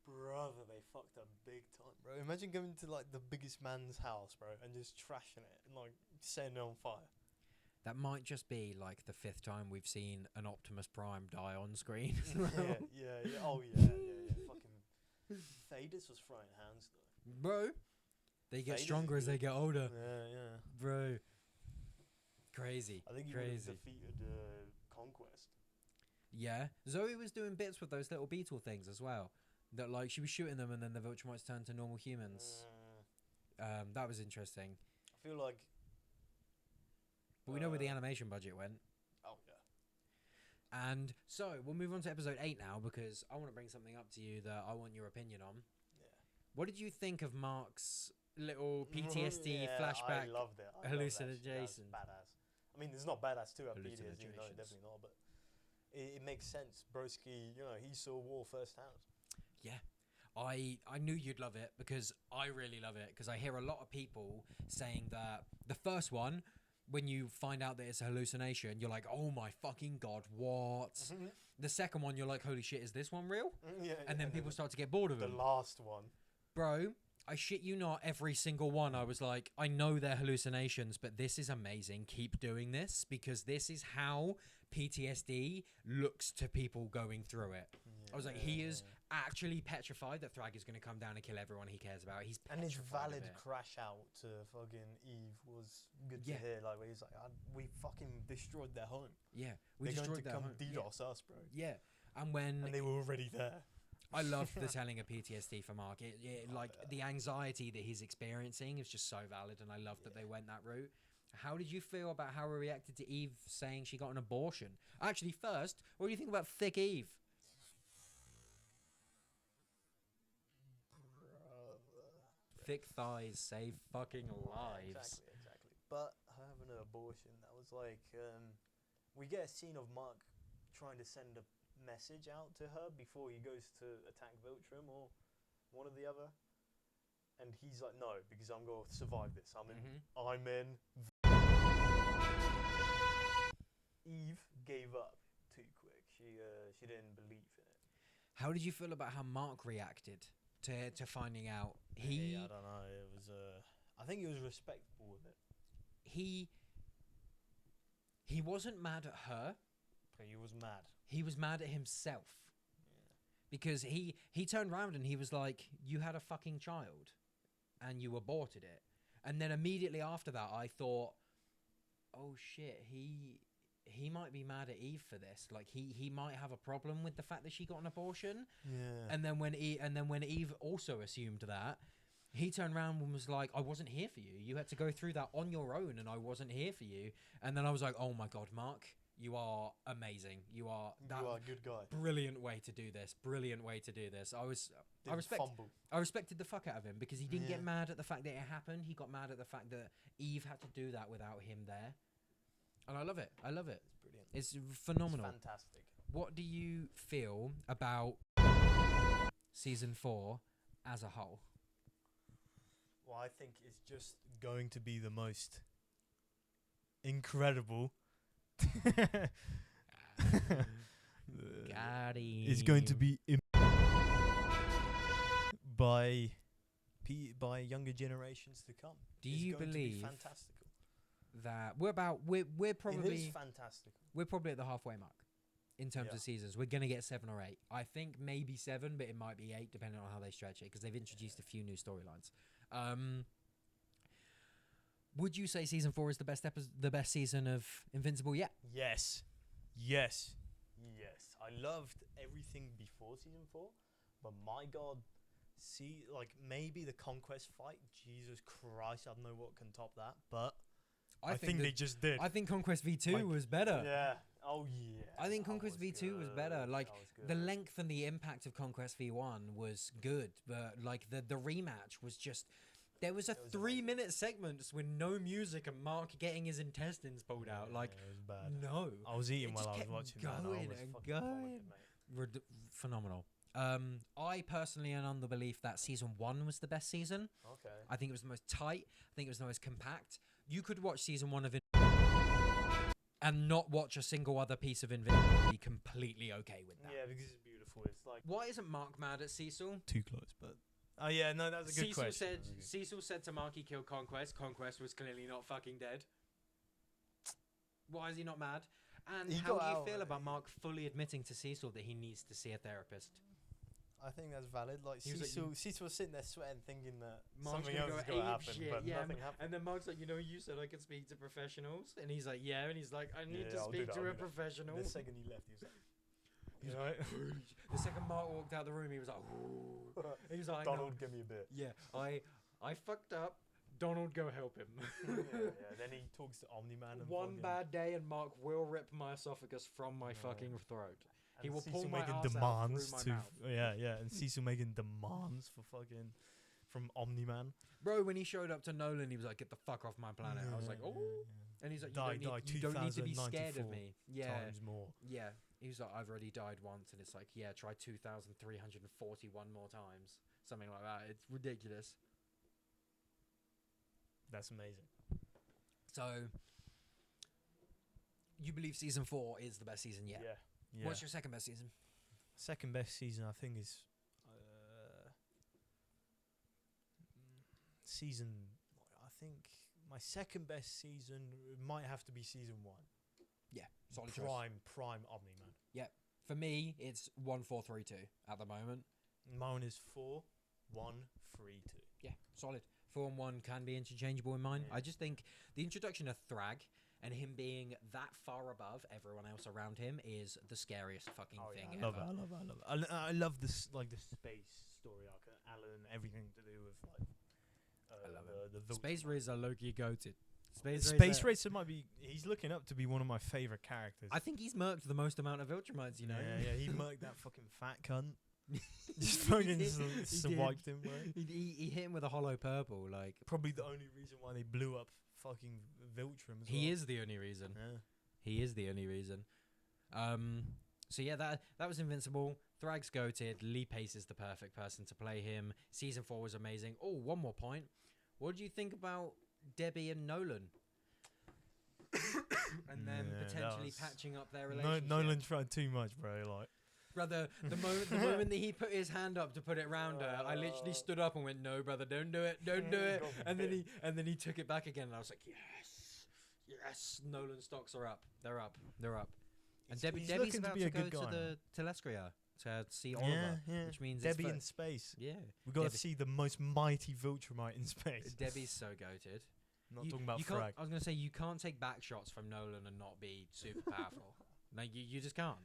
Brother, they fucked up big time, bro. Imagine going to like the biggest man's house, bro, and just trashing it and like setting it on fire. That might just be like the 5th time we've seen an Optimus Prime die on screen. yeah. Oh yeah. Fucking Thaddeus was throwing hands though. Bro, they get Thaddeus stronger is as they good. get older. Yeah. Bro, crazy. I think he would have Crazy. defeated Conquest. Yeah, Zoe was doing bits with those little beetle things as well. That like she was shooting them and then the Viltrumites turned to normal humans. That was interesting. I feel like But we know where the animation budget went. Oh yeah. And so we'll move on to episode 8 now, because I want to bring something up to you that I want your opinion on. Yeah. What did you think of Mark's little PTSD flashback I loved it. hallucination? Badass. I mean, it's not badass to have PTSD, no, Hallucinations. definitely not. But it makes sense. Broski, he saw war firsthand. Yeah. I knew you'd love it, because I really love it, because I hear a lot of people saying that the first one, when you find out that it's a hallucination, you're like, oh my fucking god, what? The second one, you're like, holy shit, is this one real? And then people start to get bored of it. The last one. Bro, I shit you not, every single one I was like, I know they're hallucinations, but this is amazing. Keep doing this, because this is how PTSD looks to people going through it. I was like, he is actually petrified that Thrag is going to come down and kill everyone he cares about. He's petrified. And his valid of it. crash out to fucking Eve was good to hear. Like, where he's like, we fucking destroyed their home. Yeah, we destroyed their home. They're going to come DDoS us, bro. Yeah, and they were already there. I love the telling of PTSD for Mark. Like the anxiety that he's experiencing is just so valid, and I love that they went that route. How did you feel about how he reacted to Eve saying she got an abortion? Actually, first, what do you think about Thick Eve? Thick thighs save fucking lives. Exactly. But having an abortion, that was like, we get a scene of Mark trying to send a message out to her before he goes to attack Viltrum or one or the other, and he's like, no, because I'm going to survive this. I'm in. Eve gave up too quick. She didn't believe in it. How did you feel about how Mark reacted to finding out? I don't know. It was I think he was respectful with it. He wasn't mad at her. But he was mad. He was mad at himself. Because he turned around and he was like, you had a fucking child and you aborted it. And then immediately after that, I thought, oh shit, he might be mad at Eve for this. Like he might have a problem with the fact that she got an abortion. Yeah. And then when Eve also assumed that, he turned around and was like, I wasn't here for you. You had to go through that on your own, and I wasn't here for you. And then I was like, oh my god, Mark, you are amazing. You are a good guy. Brilliant way to do this. Brilliant way to do this. I respected the fuck out of him, because he didn't get mad at the fact that it happened. He got mad at the fact that Eve had to do that without him there. And I love it. I love it. It's brilliant. It's phenomenal. It's fantastic. What do you feel about season 4 as a whole? Well, I think it's just going to be the most incredible. Got him. It's going to be by younger generations to come. Do you believe fantastical? That we're probably it is fantastical. We're probably at the halfway mark in terms of seasons. We're gonna get 7 or 8. I think maybe 7, but it might be 8 depending on how they stretch it, because they've introduced a few new storylines. Would you say season 4 is the best season of Invincible yet? Yes. I loved everything before season 4, but my god, maybe the Conquest fight. Jesus Christ, I don't know what can top that, but I think they just did. I think Conquest V2 was better. Yeah. Oh yeah. I think Conquest V2 was better. Like the length and the impact of Conquest V1 was good, but like the rematch was just. There was a 3-minute segment with no music and Mark getting his intestines pulled out. Like, it was bad. No. I was eating while I was watching that. Going. Phenomenal. I personally am on the belief that season 1 was the best season. Okay. I think it was the most tight. I think it was the most compact. You could watch season 1 of it and not watch a single other piece of Invincible and be completely okay with that. Yeah, because it's beautiful. It's like... Why isn't Mark mad at Cecil? Too close, but... Oh yeah, no, that was a good question. Cecil said to Mark he killed Conquest. Conquest was clearly not fucking dead. Why is he not mad? And how do you feel about Mark fully admitting to Cecil that he needs to see a therapist? I think that's valid. Like Cecil was sitting there sweating, thinking that Mark's something else is going to happen, but nothing happened. And then Mark's like, you said I could speak to professionals, and he's like, yeah, and he's like, I need to speak to a professional. The second he left, he was like. He's like, the second Mark walked out the room, he was like, ooh. He was like, Donald, give me a bit. Yeah, I fucked up, Donald, go help him. Then he talks to Omni-Man. And One bad day and Mark will rip my esophagus from my fucking throat. He will pull my ass out through my mouth. And Cecil making demands for fucking from Omni-Man. Bro, when he showed up to Nolan, he was like, "Get the fuck off my planet." I was like, "Oh," and he's like, "You don't need to be scared of me." Yeah, times more. yeah. He was like, "I've already died once," and it's like, "Yeah, try 2,341 more times, something like that." It's ridiculous. That's amazing. So, you believe season 4 is the best season yet? Yeah. What's your second best season? Second best season, I think, is season. I think my second best season might have to be season 1. Yeah, solid choice. Prime Omni-Man. Yeah, for me, it's 1, 4, 3, 2 at the moment. Mine is 4, 1, 3, 2. Yeah, solid. 4 and 1 can be interchangeable in mine. I just think the introduction of Thrag and him being that far above everyone else around him is the scariest fucking thing I ever. love it. I love this, like the space story arc, Alan, everything to do with like. I love it. The Space Racer Loki goated. Space Racer might be. He's looking up to be one of my favorite characters. I think he's murked the most amount of Viltrumites, you know. Yeah, he murked that fucking fat cunt. Just fucking swiped him, bro. He hit him with a hollow purple, like probably the only reason why they blew up fucking Viltrum as well. He is the only reason. Yeah. He is the only reason. So yeah, that was Invincible. Thrag's goated. Lee Pace is the perfect person to play him. Season 4 was amazing. Oh, one more point. What do you think about Debbie and Nolan? And then potentially patching up their relationship. Nolan tried too much, bro. Like, brother, the moment that he put his hand up to put it round her, I literally stood up and went, "No, brother, don't do it, don't do it." And then he took it back again, and I was like, "Yes, Nolan stocks are up. They're up. And Debbie's about to go to the Telescria to see Oliver, which means Debbie in space. Yeah, we got to see the most mighty Viltrumite in space. Debbie's so goated. Not talking about Frag. I was gonna say you can't take back shots from Nolan and not be super powerful. Like you just can't.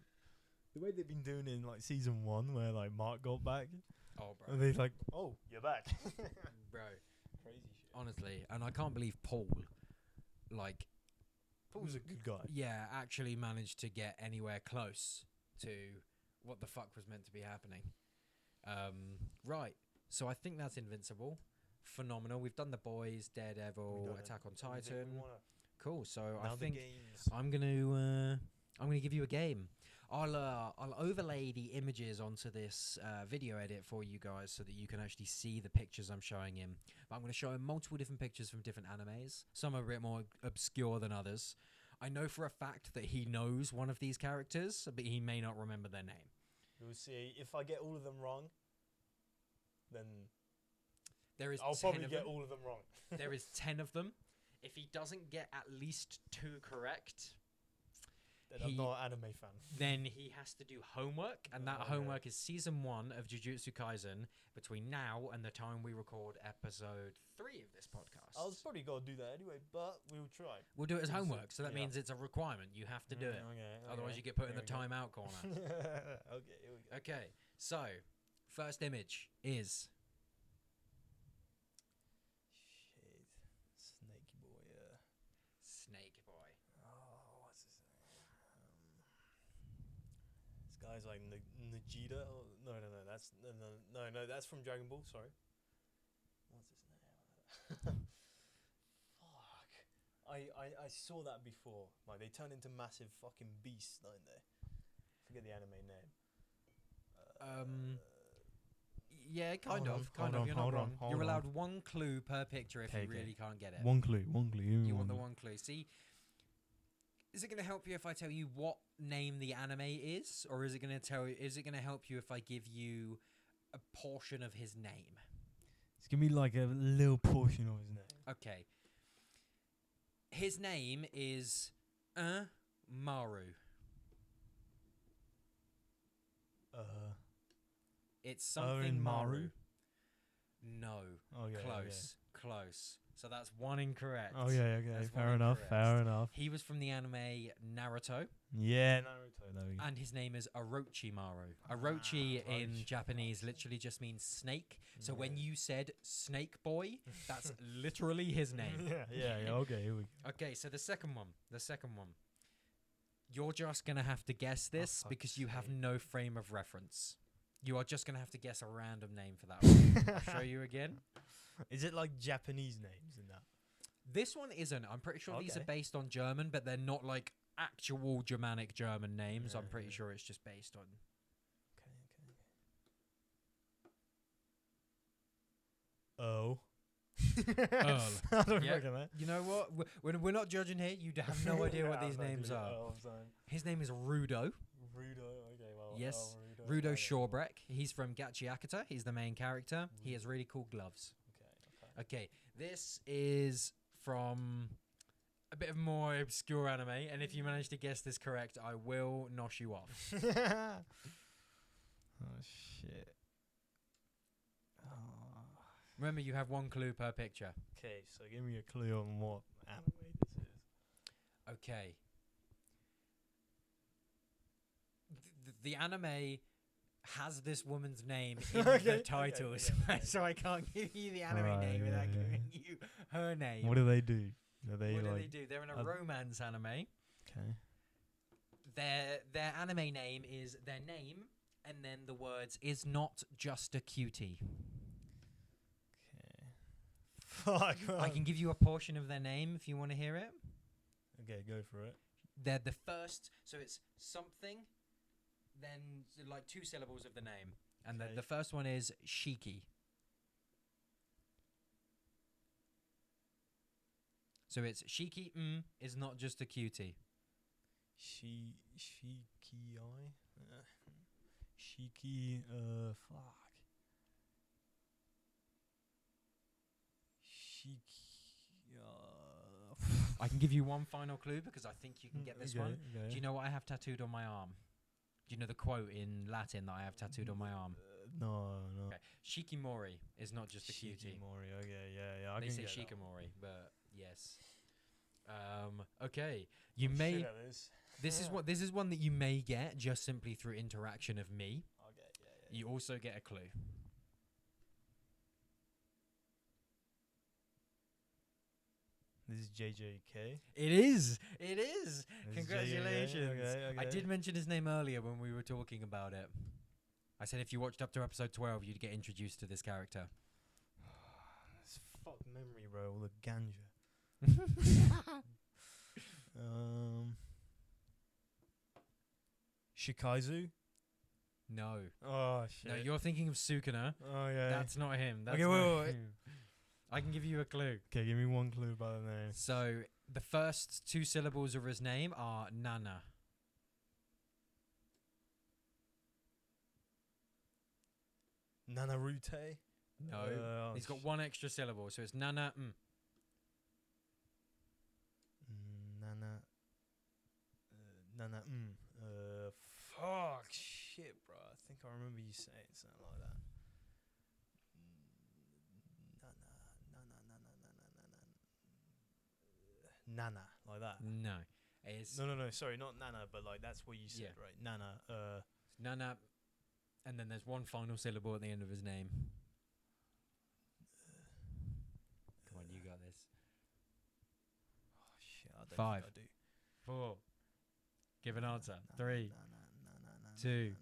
The way they've been doing in like season 1, where like Mark got back. Oh, bro. And they're like, "Oh, you're back, bro." Crazy shit. Honestly, and I can't believe Paul, like, Paul's a good guy. Yeah, actually managed to get anywhere close to what the fuck was meant to be happening. Right. So I think that's Invincible. Phenomenal. We've done The Boys, Daredevil, Attack on Titan. Cool. So I think I'm gonna give you a game. I'll overlay the images onto this video edit for you guys so that you can actually see the pictures I'm showing him. But I'm going to show him multiple different pictures from different animes. Some are a bit more obscure than others. I know for a fact that he knows one of these characters, but he may not remember their name. We'll see. If I get all of them wrong, then I'll probably get all of them wrong. There is 10 of them. If he doesn't get at least 2 correct, then I'm not an anime fan. Then he has to do homework, and that homework is season 1 of Jujutsu Kaisen between now and the time we record episode 3 of this podcast. I was probably going to do that anyway, but we'll try. We'll do it as homework, so that means it's a requirement. You have to do it. Otherwise you get put in the timeout corner. Okay, here we go. Okay, so first image is... Snake Boy. Oh, what's his name? This guy's like Najida. Oh, no, that's from Dragon Ball. Sorry. What's his name? Fuck. I saw that before. Like they turn into massive fucking beasts, don't they? Forget the anime name. Yeah, kind of. You're not wrong. You're allowed 1 clue per picture if you really can't get it. One clue. You want the 1 clue. See, is it going to help you if I tell you what name the anime is, or is it going to help you if I give you a portion of his name? It's gonna be like a little portion of his name. Okay. His name is Maru. It's something Maru. No. Oh, yeah. Close. So that's 1 incorrect. Oh yeah, okay. That's Fair enough. He was from the anime Naruto. Yeah, Naruto. There we go. And his name is Orochimaru. Orochi in Orochi. Japanese literally just means snake. So when you said snake boy, that's literally his name. yeah. Okay, here we go. Okay, so the second one. You're just going to have to guess this because you have no frame of reference. You are just going to have to guess a random name for that one. I'll show you again. Is it like Japanese names in that? This one isn't. I'm pretty sure these are Okay. based on German, but they're not like actual Germanic German names. I'm pretty Yeah. sure it's just based on... Oh. Earl. I don't Yeah. reckon that. You know what? We're not judging here. You have no idea what these names are. His name is Rudo. Rudo. Okay, well. Yes. Oh, Rudo okay. Shorebreck. He's from Gachi Akata. He's the main character. He has really cool gloves. Okay. Okay, this is from a bit of more obscure anime, and if you manage to guess this correct, I will nosh you off. Oh shit. Oh. Remember, you have one clue per picture. Okay, so give me a clue on what anime this is. Okay. The anime has this woman's name in the Okay, titles, okay. so I can't give you the anime Right, name without yeah. giving you her name. What do they do? Are they What do like? they do? They're in a romance anime. Okay. Their anime name is their name, and then the words "is not just a cutie." Fuck. I can give you a portion of their name if you want to hear it. Okay, go for it. They're the first, so it's something, then like 2 syllables of the name, and Okay. the first one is Shiki. So it's Shiki is not just a cutie. Shiki fuck. I can give you one final clue because I think you can get this one. Okay. Do you know what I have tattooed on my arm? Do you know the quote in Latin that I have tattooed on my arm? No. Okay. Shikimori is not just a cutie. Shikimori. Okay, yeah. I They can say get that one. Shikimori, but yes. Okay. You may. Shit at this. This is one that you may get just simply through interaction of me. Okay, yeah. You also get a clue. This is JJK. It is. It is. This is Congratulations. JJK. I Okay. did mention his name earlier when we were talking about it. I said if you watched up to episode 12, you'd get introduced to this character. It's fuck memory, bro. All the ganja. Shikaizu. No. Oh shit. No, you're thinking of Sukuna. Oh yeah. That's not him. That's Okay, not wait. him. I can give you a clue. Okay, give me one clue about the name. So the first 2 syllables of his name are Nana. Nanarute. No. He's got 1 extra syllable, so it's Nana. Nana. Nana. Fuck. Shit, bro. I think I remember you saying something like that. Nana, like that. No. It's No. Sorry, not Nana, but like that's what you said, Yeah. right? Nana. Nana. And then there's 1 final syllable at the end of his name. Come on, you got this. Oh shit, I don't 5. think I do. 4. Give an answer. 3. 2.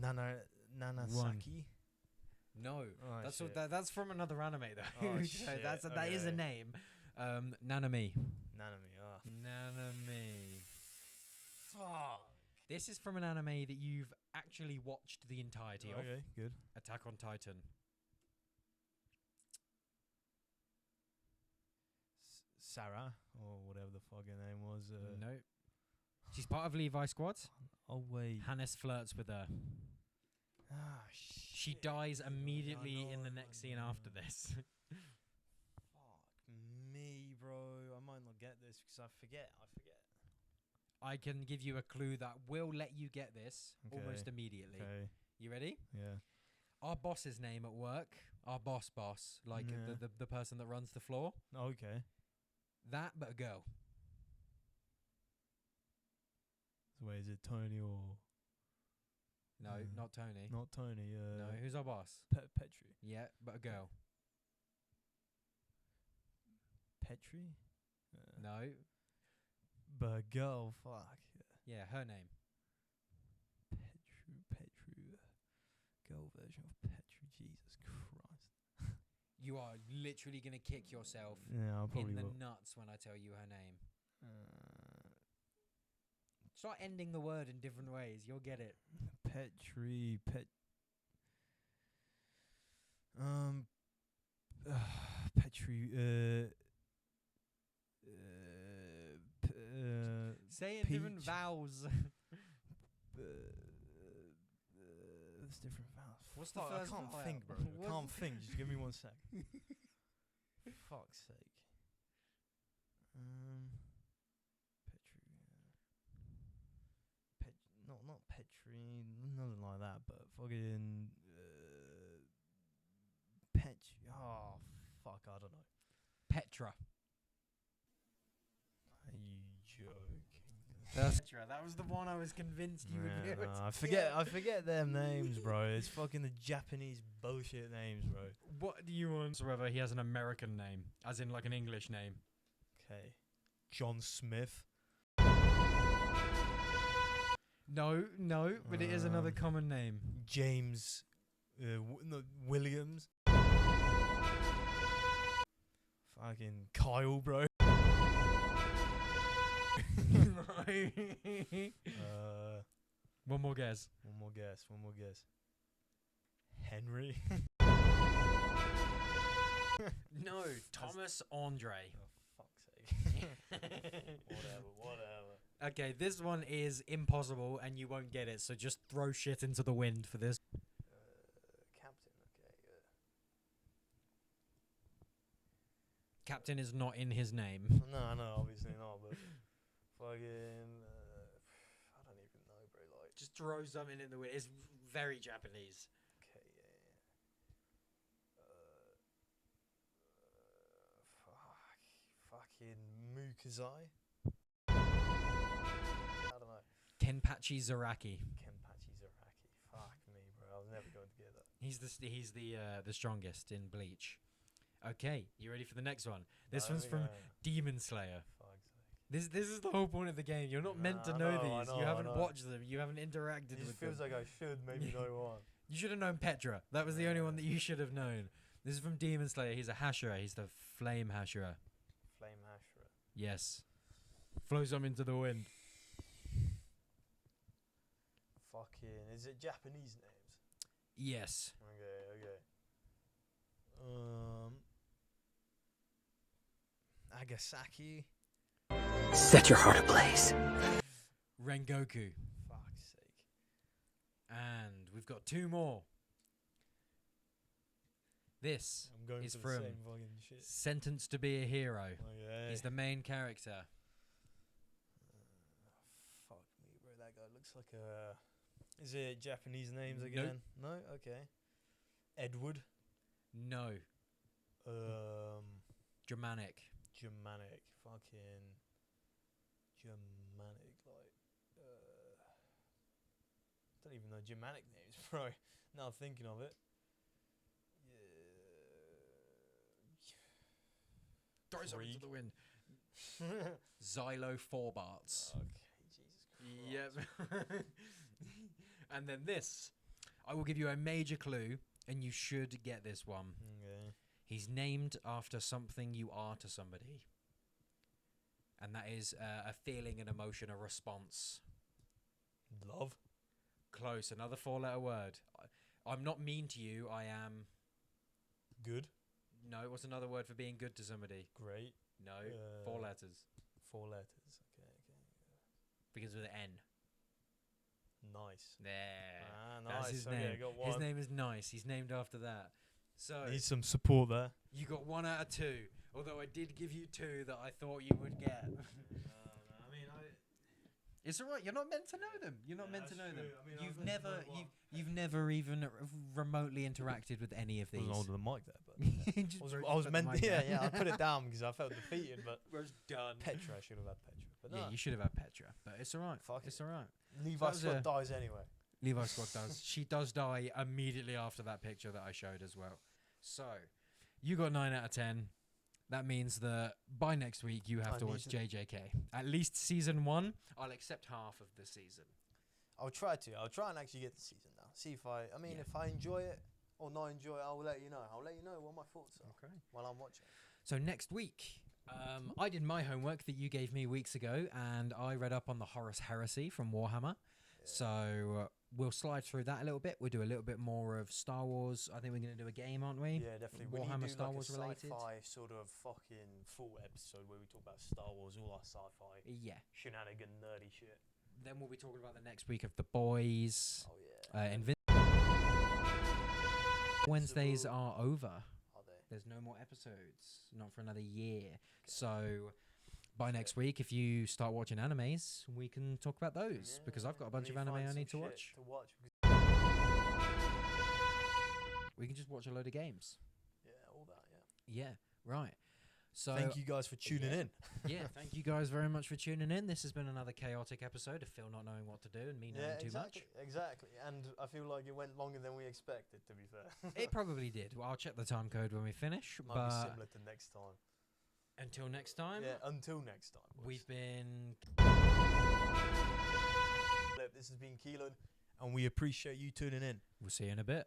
Nanasaki. No. Oh, That's shit. that's from another anime though. Oh, So shit, that is a okay. name. Nanami. Nanami. Oh. Nanami. Fuck. This is from an anime that you've actually watched the entirety of. Okay, good. Attack on Titan. Sarah, or whatever the fuck her name was. No. She's part of Levi's squad. Oh wait. Hannes flirts with her. Ah shit. She dies immediately I in the know, next scene after this. Fuck me, bro. I might not get this because I forget. I can give you a clue that will let you get this almost Okay. immediately. Okay. You ready? Yeah. Our boss's name at work, our boss, like Yeah. the person that runs the floor, Okay. that but a girl. So wait, is it Tony or? No, not Tony. Not Tony. No, who's our boss? Petri. Yeah, but a girl. Petri. No. But a girl. Fuck. Yeah, her name. Petru. Girl version of Petri. Jesus Christ. You are literally gonna kick yourself Yeah, I'll probably in the will. nuts when I tell you her name. Start ending the word in different ways. You'll get it. Petri. Petri. Say it in different Peach. vowels. There's different vowels. What's the Fuck, first I can't vowel? think, bro. I can't think. Just give me 1 sec. Fuck's sake. Petri. Not Petri. Nothing like that. But fucking Petri. Oh fuck! I don't know. Petra. Are you joking? Petra. That was the one I was convinced you would be able to. I forget them names, bro. It's fucking the Japanese bullshit names, bro. What do you want? Whether he has an American name, as in like an English name. Okay. John Smith. No, but it is another common name. James Williams. Fucking Kyle, bro. One more guess. One more guess. Henry. No, Thomas Andre. Oh, fuck's sake. Whatever. Okay, this one is impossible and you won't get it, so just throw shit into the wind for this. Captain, okay. Captain is not in his name. No, obviously not, but fucking, I don't even know, bro, like. Just throw something in the wind. It's very Japanese. Okay, fucking Mukazai. I don't know. Kenpachi Zaraki. Kenpachi Zaraki. Fuck me, bro. I was never going to get that. He's the strongest in Bleach. Okay, you ready for the next one? This I one's think from I am. Demon Slayer. Fuck's sake. This is the whole point of the game. You're not meant to I know know, these. You I haven't know. watched them. You haven't interacted It just with feels them. like I should maybe know one. You should have known Petra. That was the only one that you should have known. This is from Demon Slayer. He's a Hashira. He's the Flame Hashira. Flame Hashira. Yes. Flow some into the wind. Fucking, is it Japanese names? Yes. Okay. Agasaki. Set your heart ablaze. Rengoku. Fuck's sake. And we've got two more. This I'm going is for from the same fucking shit. Sentenced to be a Hero. Okay. He's the main character. Fuck me, bro. That guy looks like a. Is it Japanese names again? No. Okay. Edward. No. Germanic. Germanic. Fucking. Germanic. Like. Don't even know Germanic names, bro. Now I'm thinking of it. Throw something to Krieg. the wind. Xylo Forbarts. Okay, Jesus Christ. Yep. And then this. I will give you a major clue, and you should get this one. Okay. He's named after something you are to somebody. And that is a feeling, an emotion, a response. Love. Close. Another four-letter word. I'm not mean to you. I am... Good. No, what's another word for being good to somebody? Great. No, 4 letters. 4 letters. Okay. Begins with an N. Nice. There. Nice. That's his Okay, name. got one. His name is Nice. He's named after that. So Need some support there. you got 1 out of 2. Although I did give you 2 that I thought you would get. I mean, It's alright. You're not meant to know them. You're not Yeah, meant to that's know them. true. I mean, You've I've meant to never, know you've never even remotely interacted with any of I these. wasn't holding the mic there, but Just I was, broke I was the meant. mic Yeah, down. yeah. I put it down because I felt defeated. But We're done. Petra, I should have had Petra. But Yeah, no, you should have had Petra, but it's all right. Fuck It's it. all right. Levi that was Scott a- dies anyway. Levi Scott does. She does die immediately after that picture that I showed as well. So, you got 9 out of 10. That means that by next week you have I to need watch to- JJK. At least season 1. I'll accept half of the season. I'll try to. I'll try and actually get the season now. See if I mean, Yeah. if I enjoy it or not enjoy it, I'll let you know. I'll let you know what my thoughts are Okay. while I'm watching. So next week, I did my homework that you gave me weeks ago, and I read up on the Horus Heresy from Warhammer. So we'll slide through that a little bit. We'll do a little bit more of Star Wars. I think we're going to do a game, aren't we? Yeah, definitely. We Warhammer need to do Star like Wars a related. sci-fi sort of fucking full episode where we talk about Star Wars, all our sci-fi Yeah. shenanigan, nerdy shit. Then we'll be talking about the next week of The Boys. Oh yeah. Wednesdays Invincible. are over. Are they? There's no more episodes, not for another year. So by next week, if you start watching animes, we can talk about those because I've got a bunch of anime I need to watch. We can just watch a load of games. Yeah, all that. Yeah. Yeah, right. So Thank you guys for tuning in. yeah, thank you guys very much for tuning in. This has been another chaotic episode of Phil not knowing what to do and me knowing too exactly, much. exactly. And I feel like it went longer than we expected. To be fair, It probably did. Well, I'll check the time code when we finish. might be but similar to next time. until next time, Yeah, until next time. boys. we've been. This has been Keelan, and we appreciate you tuning in. We'll see you in a bit.